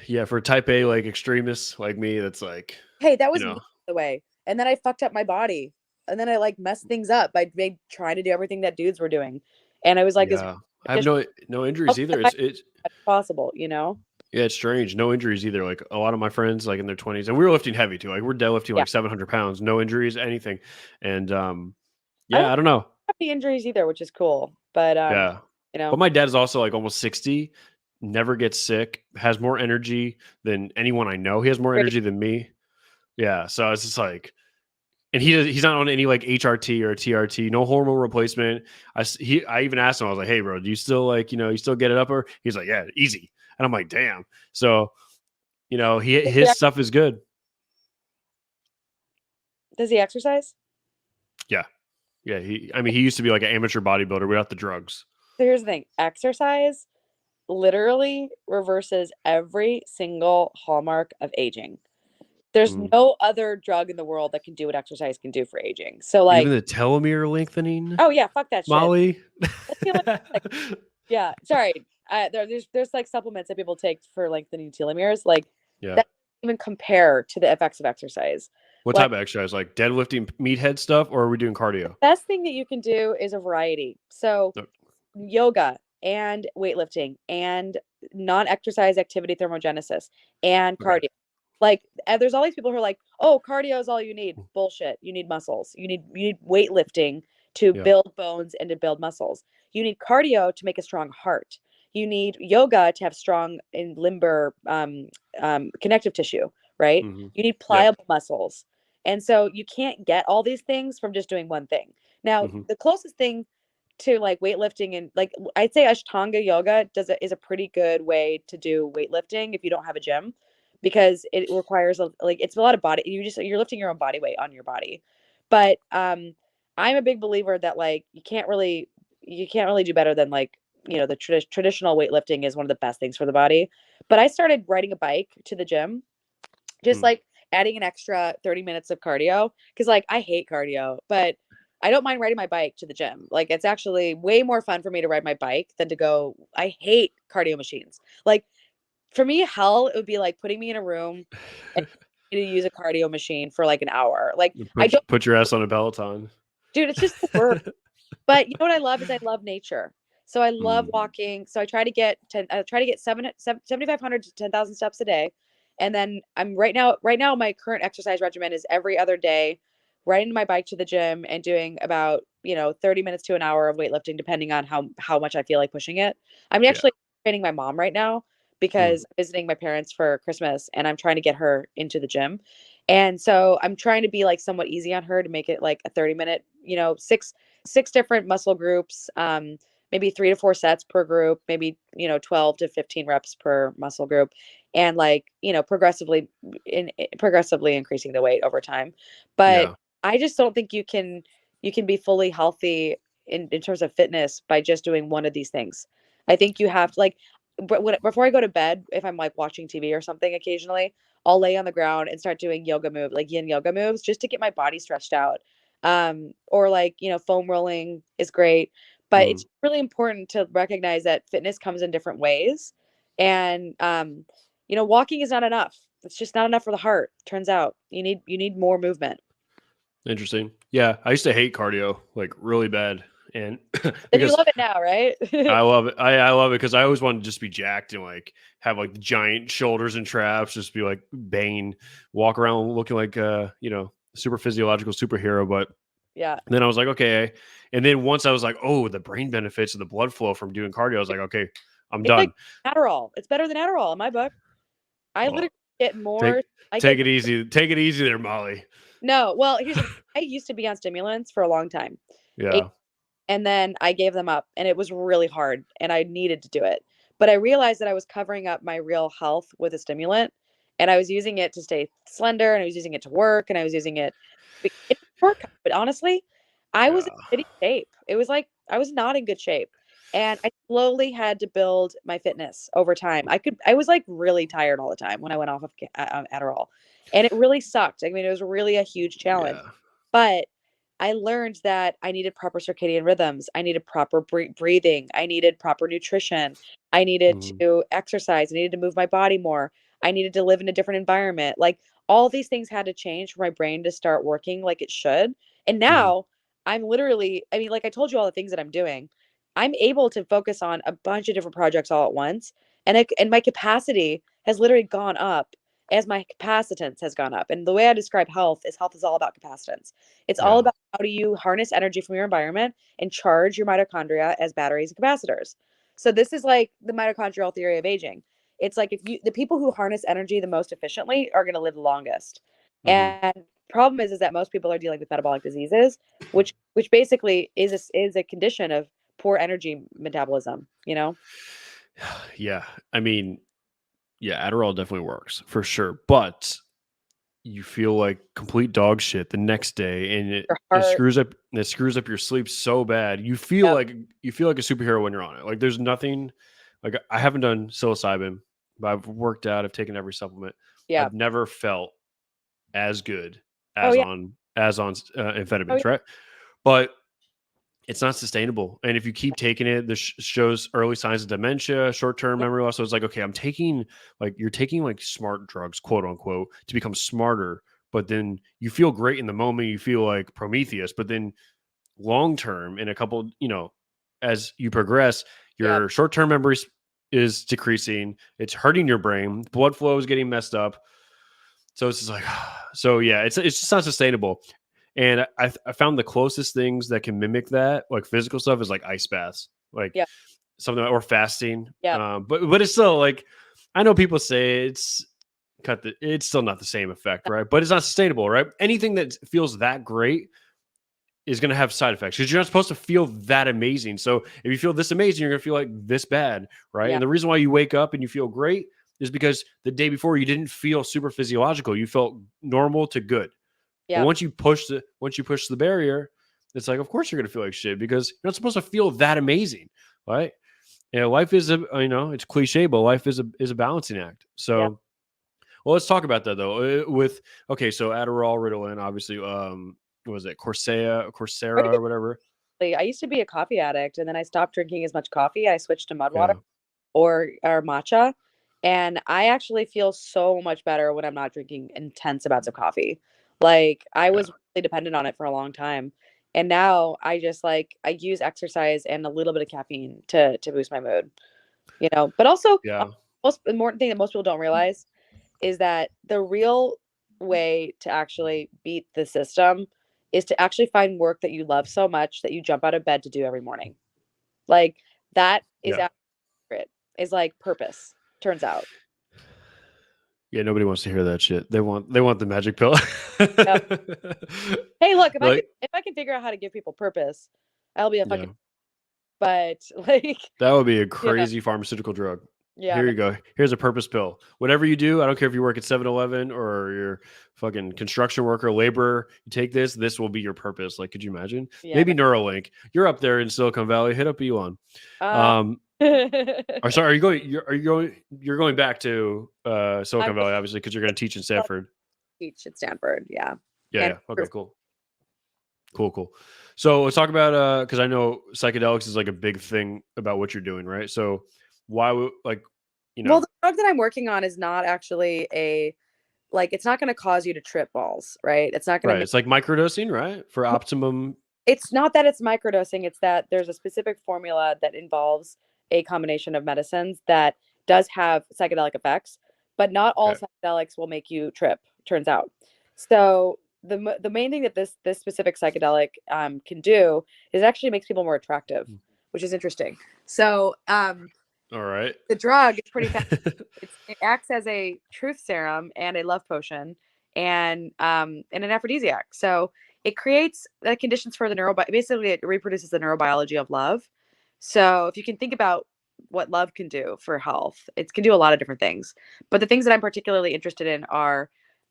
Yeah. For type A like extremists like me, that's like, hey, that you was me, know, by the way. And then I fucked up my body. And then I like messed things up by trying to do everything that dudes were doing. And I was like as yeah. I have efficient no injuries either. as It's possible. Yeah, it's strange. No injuries either. Like a lot of my friends, like in their 20s, and we were lifting heavy too. Like we're deadlifting Yeah. like 700 pounds, no injuries, anything. And I yeah, don't I don't know. have any injuries either, which is cool. But Yeah, you but know, my dad is also like almost 60, never gets sick, has more energy than anyone I know. He has more great. energy than me. Yeah, so it's just like, and he's not on any like HRT or TRT, no hormone replacement. I even asked him, I was like, hey, bro, do you still like you still get it up? Or he's like, yeah, easy. And I'm like, damn. So his Yeah. stuff is good. Does he exercise? Yeah. Yeah, I mean, he used to be like an amateur bodybuilder without the drugs. So here's the thing. Exercise literally reverses every single hallmark of aging. There's Mm. no other drug in the world that can do what exercise can do for aging. So Even like, the telomere lengthening, oh yeah, fuck that shit. Molly. Let's see, like, yeah, sorry. There's like supplements that people take for lengthening telomeres. Like Yeah. that doesn't even compare to the effects of exercise. What Like type of exercise? Like deadlifting meathead stuff, or are we doing cardio? best thing that you can do is a variety. So No. yoga and weightlifting and non-exercise activity thermogenesis and Okay. cardio. Like there's all these people who are like, "Oh, cardio is all you need." Bullshit. You need muscles. You need weightlifting to Yeah. build bones and to build muscles. You need cardio to make a strong heart. You need yoga to have strong and limber connective tissue, right? Hmm. You need Yep. pliable muscles. And so you can't get all these things from just doing one thing. Now, Hmm. the closest thing to like weightlifting and like I'd say Ashtanga yoga is a pretty good way to do weightlifting if you don't have a gym because it requires like it's a lot of body you're lifting your own body weight on your body. But I'm a big believer that like you can't really do better than like the traditional weightlifting is one of the best things for the body. But I started riding a bike to the gym just Mm. like adding an extra 30 minutes of cardio because like I hate cardio, but I don't mind riding my bike to the gym. Like it's actually way more fun for me to ride my bike than to go. I hate cardio machines. Like for me, hell, it would be like putting me in a room and to use a cardio machine for like an hour. Like I don't, Put your ass on a Peloton. dude, it's just the work. But you know what I love is I love nature. So I love Mm. walking. So I try to get 7,500 to 10,000 steps a day. And then I'm right now my current exercise regimen is every other day riding my bike to the gym and doing about, 30 minutes to an hour of weightlifting, depending on how much I feel like pushing it. I'm Yeah. actually training my mom right now Mm. because I'm visiting my parents for Christmas and I'm trying to get her into the gym. And so I'm trying to be like somewhat easy on her to make it like a 30-minute, six different muscle groups, maybe 3 to 4 sets per group, maybe, 12 to 15 reps per muscle group, and like, progressively increasing the weight over time. But Yeah. I just don't think you can be fully healthy in terms of fitness by just doing one of these things. I think you have to like, before I go to bed, if I'm like watching TV or something occasionally, I'll lay on the ground and start doing yoga move, like yin yoga moves, just to get my body stretched out. Or like, foam rolling is great, but Mm. it's really important to recognize that fitness comes in different ways. And walking is not enough. It's just not enough for the heart. Turns out you need more movement. Interesting. Yeah, I used to hate cardio like really bad, and Then you because love it now, right? I love it. I love it because I always wanted to just be jacked and like have like giant shoulders and traps, just be like Bane, walk around looking like super physiological superhero. But Yeah. then I was like, okay. And then once I was like, oh, the brain benefits of the blood flow from doing cardio, I was like, okay, I'm It's like done. Adderall. It's better than Adderall in my book. I literally Well, get take more. I take get it easy. Take it easy there, Molly. no. Well, here's the thing. I used to be on stimulants for a long time, Yeah. and then I gave them up, and it was really hard, and I needed to do it. But I realized that I was covering up my real health with a stimulant, and I was using it to stay slender, and I was using it to work, and I was using it. It worked, but honestly, I was Yeah. in shitty shape. It was like I was not in good shape, and I slowly had to build my fitness over time. I was like really tired all the time when I went off of Adderall, and it really sucked. I mean, it was really a huge challenge, Yeah. but I learned that I needed proper circadian rhythms. I needed proper breathing. I needed proper nutrition. I needed Mhm. to exercise. I needed to move my body more. I needed to live in a different environment. Like all these things had to change for my brain to start working like it should. And Mhm. now I'm literally, I mean, like I told you all the things that I'm doing. I'm able to focus on a bunch of different projects all at once. And my capacity has literally gone up as my capacitance has gone up. And the way I describe health is all about capacitance. It's all Yeah. about how do you harness energy from your environment and charge your mitochondria as batteries and capacitors. So this is like the mitochondrial theory of aging. It's like if you the people who harness energy the most efficiently are going to live the longest. Mhm. And problem is that most people are dealing with metabolic diseases, which basically is a condition of poor energy metabolism. Yeah. I mean, yeah, Adderall definitely works for sure, but you feel like complete dog shit the next day, and Your it heart, screws up your sleep so bad. yep, You feel like a superhero when you're on it. Like there's nothing like I haven't done psilocybin, but I've worked out, I've taken every supplement. yeah. I've never felt as good Oh yeah. as on Oh yeah. amphetamines, right? But it's not sustainable. And if you keep taking it, this shows early signs of dementia, short-term Yeah. memory loss. So it's like, okay, you're taking like smart drugs, quote unquote, to become smarter. But then you feel great in the moment. You feel like Prometheus. But then long term, in a couple, as you progress, Yep. your short-term is decreasing. It's hurting your brain. Blood flow is getting messed up. So it's just like, so yeah, it's just not sustainable. And I found the closest things that can mimic that, like physical stuff, is like ice baths, like Yep. something or fasting. Yep. But it's still like I know people say it's still not the same effect, right? But it's not sustainable, right? Anything that feels that great is going to have side effects because you're not supposed to feel that amazing. So if you feel this amazing, you're going to feel like this bad, right? Yeah. And the reason why you wake up and you feel great is because the day before you didn't feel super physiological. You felt normal to good. But Yep. once you push the barrier, it's like of course you're going to feel like shit because you're not supposed to feel that amazing, right? Life is it's cliche, but life is a balancing act. Yep. So well, let's talk about that though. With okay, so Adderall, Ritalin, obviously. What was it Coursera or whatever? I used to be a coffee addict, and then I stopped drinking as much coffee. I switched to mud water Yeah, or matcha, and I actually feel so much better when I'm not drinking intense amounts of coffee. Like I yeah, was really dependent on it for a long time, and now I just like I use exercise and a little bit of caffeine to boost my mood. But also, yeah. most important thing that most people don't realize is that the real way to actually beat the system is to actually find work that you love so much that you jump out of bed to do every morning. Like that is Yeah. accurate. Is like purpose, turns out. Yeah, nobody wants to hear that shit. They want the magic pill. Yep. Hey, look, Like, if I can figure out how to give people purpose, I'll be a yeah, fucking but like, that would be a you know, crazy pharmaceutical drug. yeah, Here no, you go. Here's a purpose pill. Whatever you do, I don't care if you work at 7-Eleven or you're fucking construction worker, laborer, you take this, this will be your purpose. Like, could you imagine? yeah, Maybe no. Neuralink. You're up there in Silicon Valley. Hit up Elon. Uh, Um, or sorry, you're going back to I'm Silicon Valley, obviously, because you're going to teach in going to Stanford. teach at Stanford, yeah. Yeah, And yeah. Okay, cool. Cool. So let's talk about because I know psychedelics is like a big thing about what you're doing, right? So why would like you well, know the drug that I'm working on is not actually a like it's not going to cause you to trip balls, right? It's not going to right? make It's like microdosing, right? For optimum. it's not that it's microdosing, it's that there's a specific formula that involves a combination of medicines that does have psychedelic effects, but not all Okay. psychedelics will make you trip, turns out. So the main thing that this specific psychedelic can do is actually makes people more attractive, which is interesting. So All right. the drug is pretty fast. It acts as a truth serum and a love potion and an aphrodisiac. So it creates the conditions for the basically it reproduces the neurobiology of love. So if you can think about what love can do for health, it can do a lot of different things. But the things that I'm particularly interested in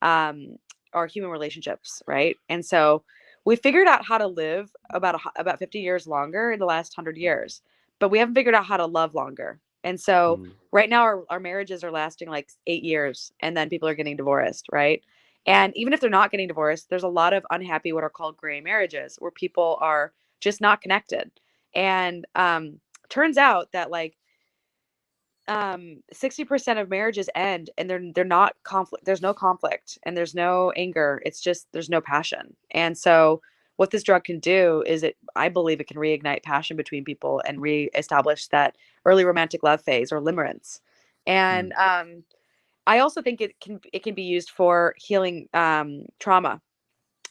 um, are human relationships, right? And so we figured out how to live about 50 years longer in the last 100 years, but we haven't figured out how to love longer. And so Mm, right now our marriages are lasting like 8 years and then people are getting divorced, right? And even if they're not getting divorced, there's a lot of unhappy, what are called gray marriages, where people are just not connected. And turns out that like 60% of marriages end and they're not conflict. There's no conflict and there's no anger. It's just there's no passion. And so what this drug can do is I believe it can reignite passion between people and reestablish that early romantic love phase or limerence. mm, And I also think it can be used for healing trauma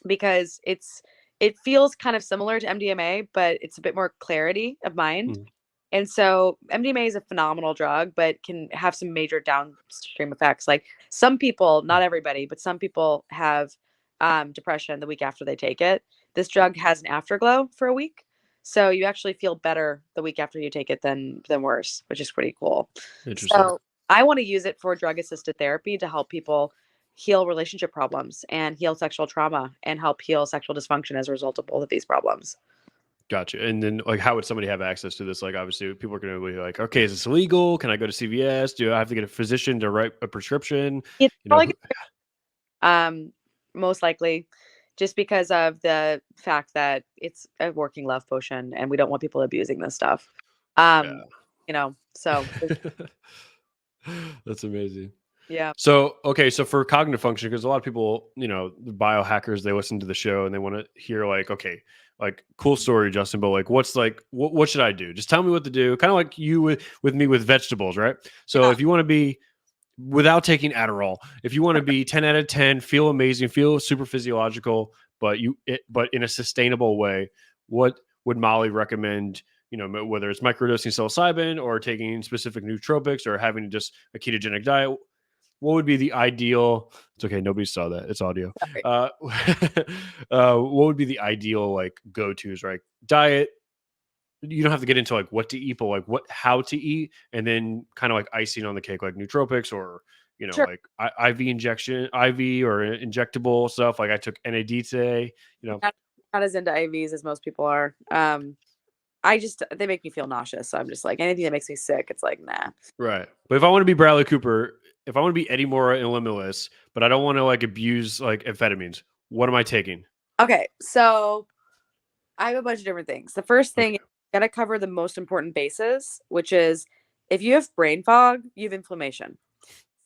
because it feels kind of similar to MDMA, but it's a bit more clarity of mind. mm, And so MDMA is a phenomenal drug, but can have some major downstream effects. Like some people, mm. not everybody, but some people have depression the week after they take it. This drug has an afterglow for a week. So you actually feel better the week after you take it than worse, which is pretty cool. Interesting. So I want to use it for drug assisted therapy to help people heal relationship problems and heal sexual trauma and help heal sexual dysfunction as a result of both of these problems. Gotcha. And then, like, how would somebody have access to this? Like, obviously, people are going to be like, "Okay, is this illegal? Can I go to CVS? Do I have to get a physician to write a prescription?" It's You know, probably um most likely just because of the fact that it's a working love potion and we don't want people abusing this stuff. Um, yeah, so that's amazing. yeah. So, okay, so for cognitive function, because a lot of people, the biohackers, they listen to the show and they want to hear like, okay, like cool story, Justin, but like, what's like, what should I do? Just tell me what to do. Kind of like you with me with vegetables, right? So Yeah. if you want to be without taking Adderall, if you want to be 10 out of 10, feel amazing, feel super physiological, but in a sustainable way, what would Molly recommend? Whether it's microdosing psilocybin or taking specific nootropics or having just a ketogenic diet, what would be the ideal? It's okay, nobody saw that, it's audio. Sorry. What would be the ideal like go-to's, right? Diet, you don't have to get into like what to eat, but like how to eat, and then kind of like icing on the cake, like nootropics or Sure. like IV injection, IV or injectable stuff. Like I took NAD today. Not as into IVs as most people are. They make me feel nauseous. So I'm just like anything that makes me sick, it's like nah. Right. But if I want to be Bradley Cooper, if I want to be Eddie Mora in Limitless, but I don't want to like abuse like amphetamines, what am I taking? Okay, so I have a bunch of different things. The first thing Okay. is you gotta cover the most important bases, which is if you have brain fog, you have inflammation.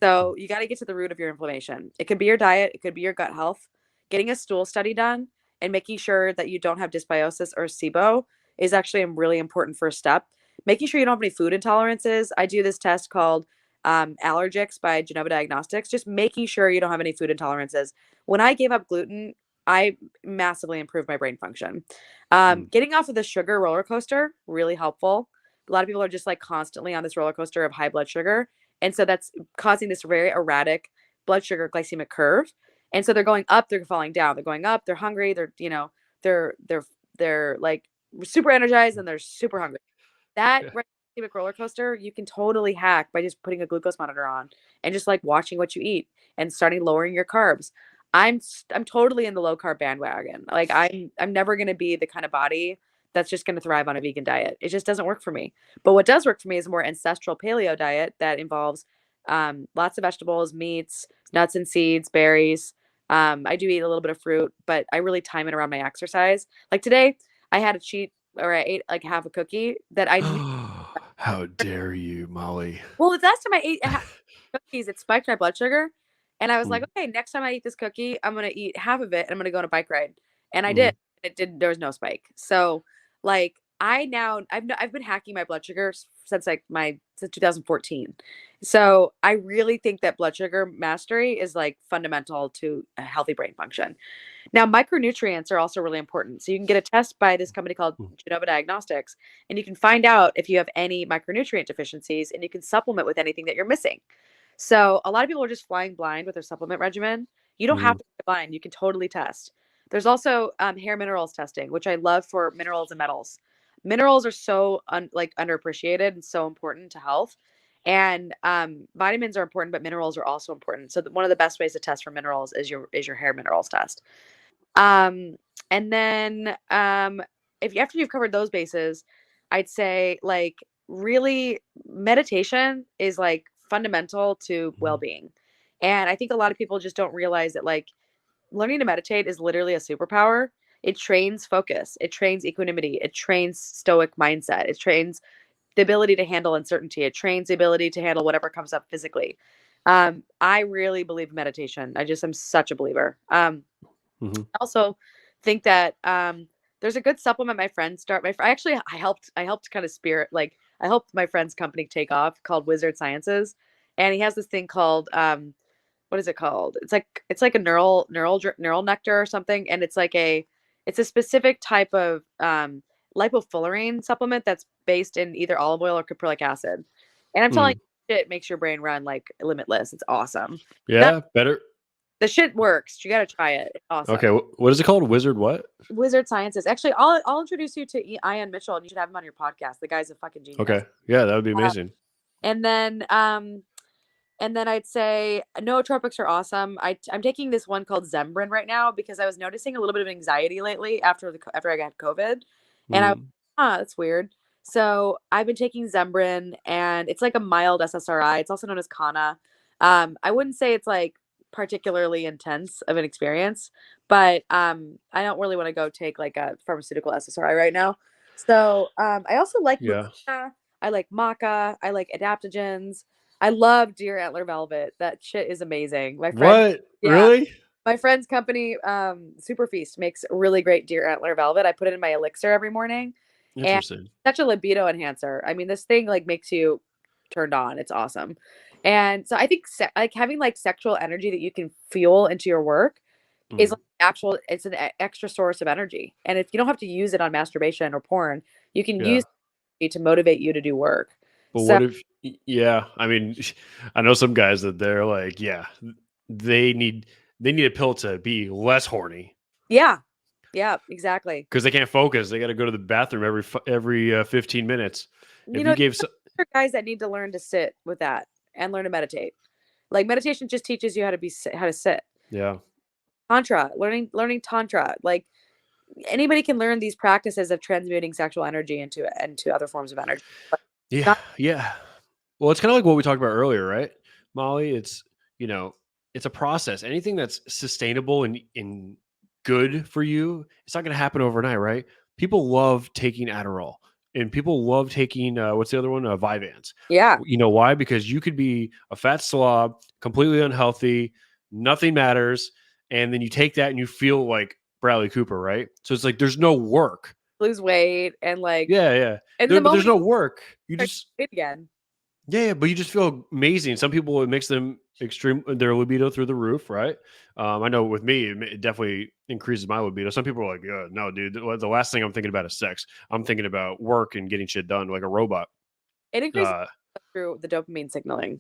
Mm, So you got to get to the root of your inflammation. It could be your diet, it could be your gut health. Getting a stool study done and making sure that you don't have dysbiosis or SIBO is actually a really important first step. Making sure you don't have any food intolerances. I do this test called Allergics by Genova Diagnostics, just making sure you don't have any food intolerances. When I gave up gluten I massively improved my brain function. Mm. Getting off of the sugar roller coaster, really helpful. A lot of people are just like constantly on this roller coaster of high blood sugar. And so that's causing this very erratic blood sugar glycemic curve. And so they're going up, they're falling down. They're going up, they're hungry, they're, you know, they're they're they're like super energized and they're super hungry. That Yeah. glycemic roller coaster, you can totally hack by just putting a glucose monitor on and just like watching what you eat and starting lowering your carbs. I'm totally in the low carb bandwagon. Like I'm never going to be the kind of body that's just going to thrive on a vegan diet. It just doesn't work for me. But what does work for me is a more ancestral paleo diet that involves lots of vegetables, meats, nuts and seeds, berries. I do eat a little bit of fruit, but I really time it around my exercise. Like today, I had a cheat or I ate like half a cookie that I knew. How dare you, Molly? Well, the last time I ate cookies, it spiked my blood sugar, and I was like, Mm. okay, next time I eat this cookie, I'm gonna eat half of it, and I'm gonna go on a bike ride, and I did. Mm. It did. There was no spike. So, like, I've been hacking my blood sugar since since 2014. So I really think that blood sugar mastery is like fundamental to a healthy brain function. Now, micronutrients are also really important. So you can get a test by this company called Mm. Genova Diagnostics, and you can find out if you have any micronutrient deficiencies and you can supplement with anything that you're missing. So a lot of people are just flying blind with their supplement regimen. You don't have Mm. to be blind. You can totally test. There's also hair minerals testing, which I love for minerals and metals. Minerals are so like underappreciated and so important to health. And vitamins are important, but minerals are also important. So one of the best ways to test for minerals is your hair minerals test. Um, and then if after you've covered those bases, I'd say like really meditation is like fundamental to Mm. well-being. And I think a lot of people just don't realize that like learning to meditate is literally a superpower. It trains focus, it trains equanimity, it trains stoic mindset, it trains the ability to handle uncertainty, it trains the ability to handle whatever comes up physically. I really believe in meditation. I just am such a believer. Mhm. I also think that there's a good supplement my friends start. I helped kind of spirit like I helped my friend's company take off called Wizard Sciences, and he has this thing called what is it called? It's like a neural nectar or something, and it's a specific type of lipofullerene supplement that's based in either olive oil or caprylic acid. And I'm telling Mm. you, it makes your brain run like limitless. It's awesome. That Yeah, better. the shit works. You got to try it. It's awesome. Okay, what is it called? Wizard what? Wizard Sciences. Actually, I'll introduce you to Ian Mitchell, and you should have him on your podcast. The guy's a fucking genius. Okay. Yeah, that would be Uh, amazing. and then I'd say nootropics are awesome. I'm taking this one called Zembrin right now because I was noticing a little bit of anxiety lately after I got COVID, and Mm. that's weird. So I've been taking Zembrin, and it's like a mild SSRI. It's also known as Kana. I wouldn't say it's like particularly intense of an experience, but I don't really want to go take like a pharmaceutical SSRI right now. So I also like Yeah. Mucuna. I like Maca. I like adaptogens. I love deer antler velvet. That shit is amazing. What? Yeah, Really? my friend's company, Super Feast, makes really great deer antler velvet. I put it in my elixir every morning, and Interesting. such a libido enhancer. I mean, this thing like makes you turned on. It's awesome. And so I think like having like sexual energy that you can fuel into your work is Mm. like it's an extra source of energy. And if you don't have to use it on masturbation or porn, you can Yeah. use it to motivate you to do work. But So what if yeah, I mean, I know some guys that they're like, yeah, they need they need a pill to be less horny yeah, yeah, exactly. because they can't focus. They got to go to the bathroom every 15 minutes. You If know, you gave there are guys that need to learn to sit with that and learn to meditate. Like meditation just teaches you how to sit. yeah. Tantra, learning tantra. Like anybody can learn these practices of transmuting sexual energy into other forms of energy. But Yeah, not, yeah. Well, it's kind of like what we talked about earlier, right, Molly? It's you know, it's a process. Anything that's sustainable and good for you, it's not going to happen overnight, right? People love taking Adderall, and people love taking what's the other one? Vyvanse. yeah, You know why? Because you could be a fat slob, completely unhealthy, nothing matters, and then you take that and you feel like Bradley Cooper, right? So it's like there's no work. lose weight and like Yeah, yeah. and the But there's moment no you work. You start just to eat again. Yeah, but you just feel amazing. Some people, it makes them extreme, their libido through the roof, right? I know with me, it definitely increases my libido. Some people are like, no, dude, the last thing I'm thinking about is sex. I'm thinking about work and getting shit done like a robot. It increases Uh, through the dopamine signaling.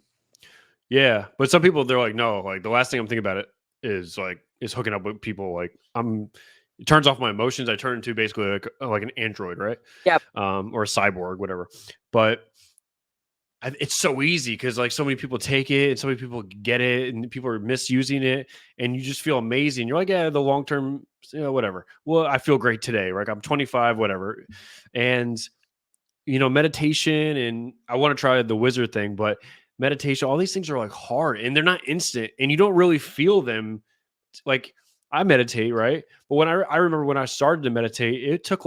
yeah, but some people, they're like, no, like the last thing I'm thinking about it is hooking up with people. Like it turns off my emotions. I turn into basically like an android, right? Yep. Or a cyborg, whatever. But it's so easy because like so many people take it and so many people get it and people are misusing it and you just feel amazing. You're like, yeah, the long term, whatever. Well, I feel great today. Like I'm 25, whatever. And meditation, and I want to try the wizard thing, but meditation, all these things are like hard and they're not instant and you don't really feel them. Like I meditate, right? But when I remember when I started to meditate, it took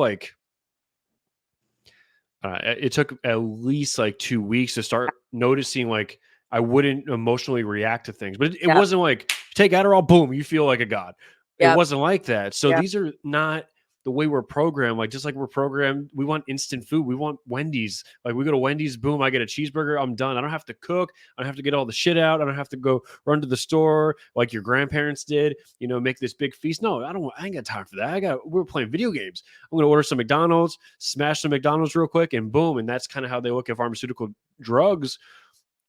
at least like 2 weeks to start noticing like I wouldn't emotionally react to things. But it Yep. wasn't like take Adderall, boom, you feel like a god. It Yep. wasn't like that. So Yep. these are not the way we're programmed. Like just like we're programmed, we want instant food. We want Wendy's. Like we go to Wendy's, boom, I get a cheeseburger, I'm done. I don't have to cook. I don't have to get all the shit out. I don't have to go run to the store like your grandparents did. Make this big feast. No, I ain't got time for that. We're playing video games. I'm gonna order some McDonald's, smash some McDonald's real quick, and boom. And that's kind of how they look at pharmaceutical drugs.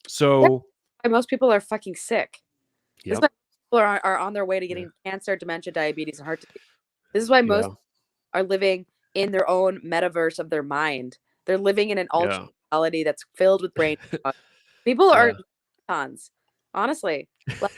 Yep. So, Most people are fucking sick. This is yep, why people are on their way to yeah, getting cancer, dementia, diabetes, and heart disease. This is why most yeah, are living in their own metaverse of their mind. They're living in an alternate yeah, reality that's filled with brain fog. People are yeah. cons. Honestly, like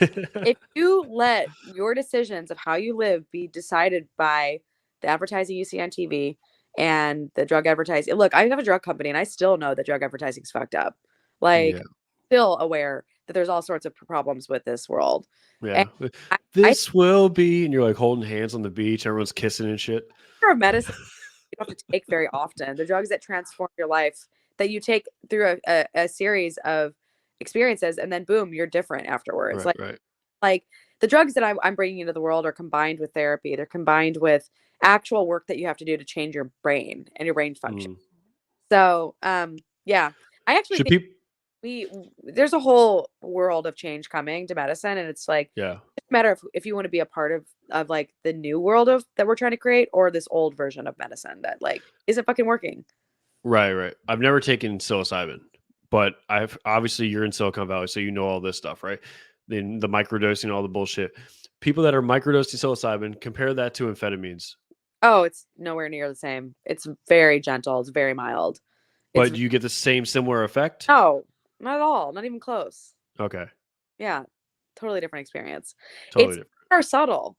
if you let your decisions of how you live be decided by the advertising you see on TV and the drug advertising. Look, I have a drug company and I still know that drug advertising is fucked up. Yeah, Like, still aware that there's all sorts of problems with this world. And yeah. I This will be, and you're like holding hands on the beach, everyone's kissing and shit. of medicine you don't have to take very often. The drugs that transform your life that you take through a series of experiences and then boom, you're different afterwards. Right, right. Like the drugs that I'm bringing into the world are combined with therapy. They're combined with actual work that you have to do to change your brain and your brain function. Mm. So, yeah, I actually Should think people? there's a whole world of change coming to medicine, and it's like Yeah. it's a matter of if you want to be a part of like the new world of that we're trying to create, or this old version of medicine that like isn't fucking working. Right, right. I've never taken psilocybin, but I've obviously you're in Silicon Valley, so you know all this stuff, right? Then the microdosing, all the bullshit. People that are microdosing psilocybin, compare that to amphetamines. Oh, it's nowhere near the same. It's very gentle. It's very mild. It's But do you get the same similar effect? no, not at all. Not even close. Okay, Yeah, totally different experience. totally It's different. more subtle.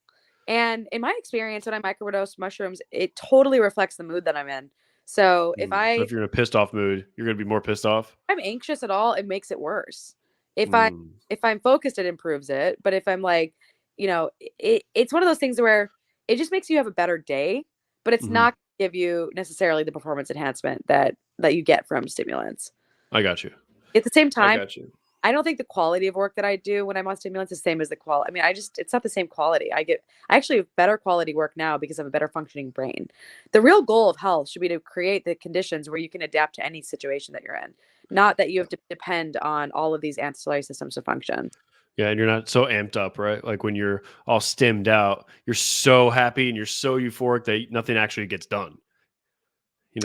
And in my experience, when I microdose mushrooms, it totally reflects the mood that I'm in. So So if you're in a pissed off mood, you're gonna be more pissed off. I'm anxious at all, it makes it worse. If I Mm, if I'm focused, it improves it. But if I'm like, it's one of those things where it just makes you have a better day, but it's hmm. not gonna give you necessarily the performance enhancement that you get from stimulants. I got you. At the same I time, got you. I don't think the quality of work that I do when I'm on stimulants is the same as the quality. I mean, it's not the same quality. I actually have better quality work now because of a better functioning brain. The real goal of health should be to create the conditions where you can adapt to any situation that you're in, not that you have to depend on all of these ancillary systems to function. Yeah, and you're not so amped up, right? Like when you're all stimmed out, you're so happy and you're so euphoric that nothing actually gets done.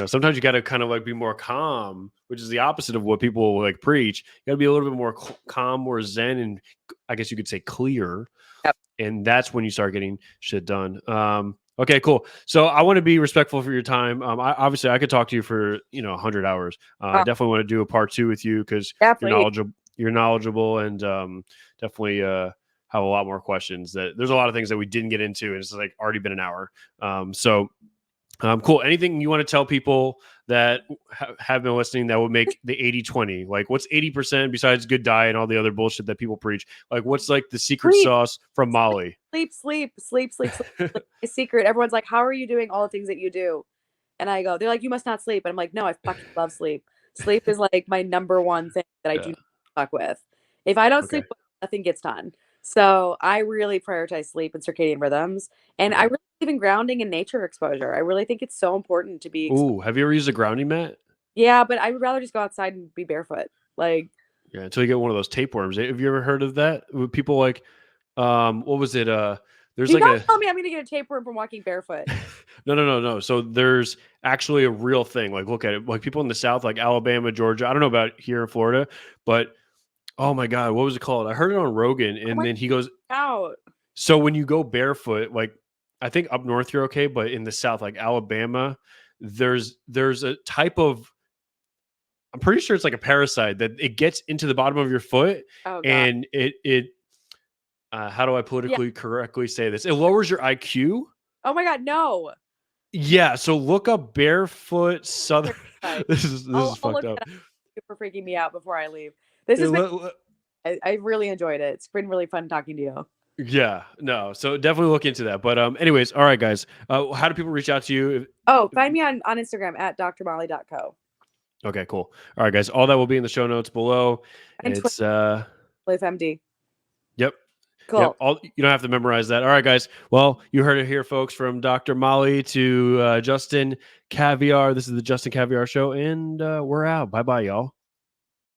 Sometimes you got to kind of like be more calm, which is the opposite of what people like preach. You got to be a little bit more calm, more zen, and I guess you could say clear. Yep. And that's when you start getting shit done. Okay, cool. So I want to be respectful for your time. Obviously I could talk to you for 100 hours. I Uh, definitely want to do a part two with you because yeah, you're please. knowledgeable. You're knowledgeable, and definitely have a lot more questions. There's a lot of things that we didn't get into, and it's like already been an hour. Cool. Anything you want to tell people that have been listening that would make the 80-20? Like, what's 80% besides good diet and all the other bullshit that people preach? Like, what's like the secret Sleep, sauce from Molly? sleep, sleep, sleep, sleep, sleep. My secret. Everyone's like, "How are you doing all the things that you do?" And I go, "They're like, you must not sleep." And I'm like, "No, I fucking love sleep. Sleep is like my number one thing that I do Yeah. not fuck with. If I don't Okay. sleep, nothing gets done." So I really prioritize sleep and circadian rhythms, and I Yeah. really believe in grounding and nature exposure. I really think it's so important to be. Ooh, have you ever used a grounding mat? Yeah, but I would rather just go outside and be barefoot. Like, Yeah, until you get one of those tapeworms. Have you ever heard of that? With people like, what was it? There's do like not a tell me I'm gonna get a tapeworm from walking barefoot. no. So there's actually a real thing. Like, look at it. Like people in the South, like Alabama, Georgia. I don't know about here in Florida, but oh my God, what was it called? I heard it on Rogan, Oh and my then he goes, out. so when you go barefoot, like I think up north you're okay, but in the South, like Alabama, there's a type of, I'm pretty sure it's like a parasite that it gets into the bottom of your foot, Oh god. and it how do I Yeah. politically correctly say this? It lowers your IQ. Oh my god, no. Yeah, so look up barefoot southern. Parasite. This is I'll fucked look it up. up. Thank you for freaking me out before I leave. This It has been le- I really enjoyed it. It's been really fun talking to you. yeah, no. So definitely look into that. But anyways, all right, guys. How do people reach out to you? Oh, find me on Instagram at drmolly.co. Okay, cool. All right, guys. All that will be in the show notes below. And It's MD. yep. Yep. Cool. All you don't have to memorize that. All right, guys. Well, you heard it here, folks, from Dr. Molly to Justin Caviar. This is the Justin Caviar Show, and we're out. Bye bye, y'all.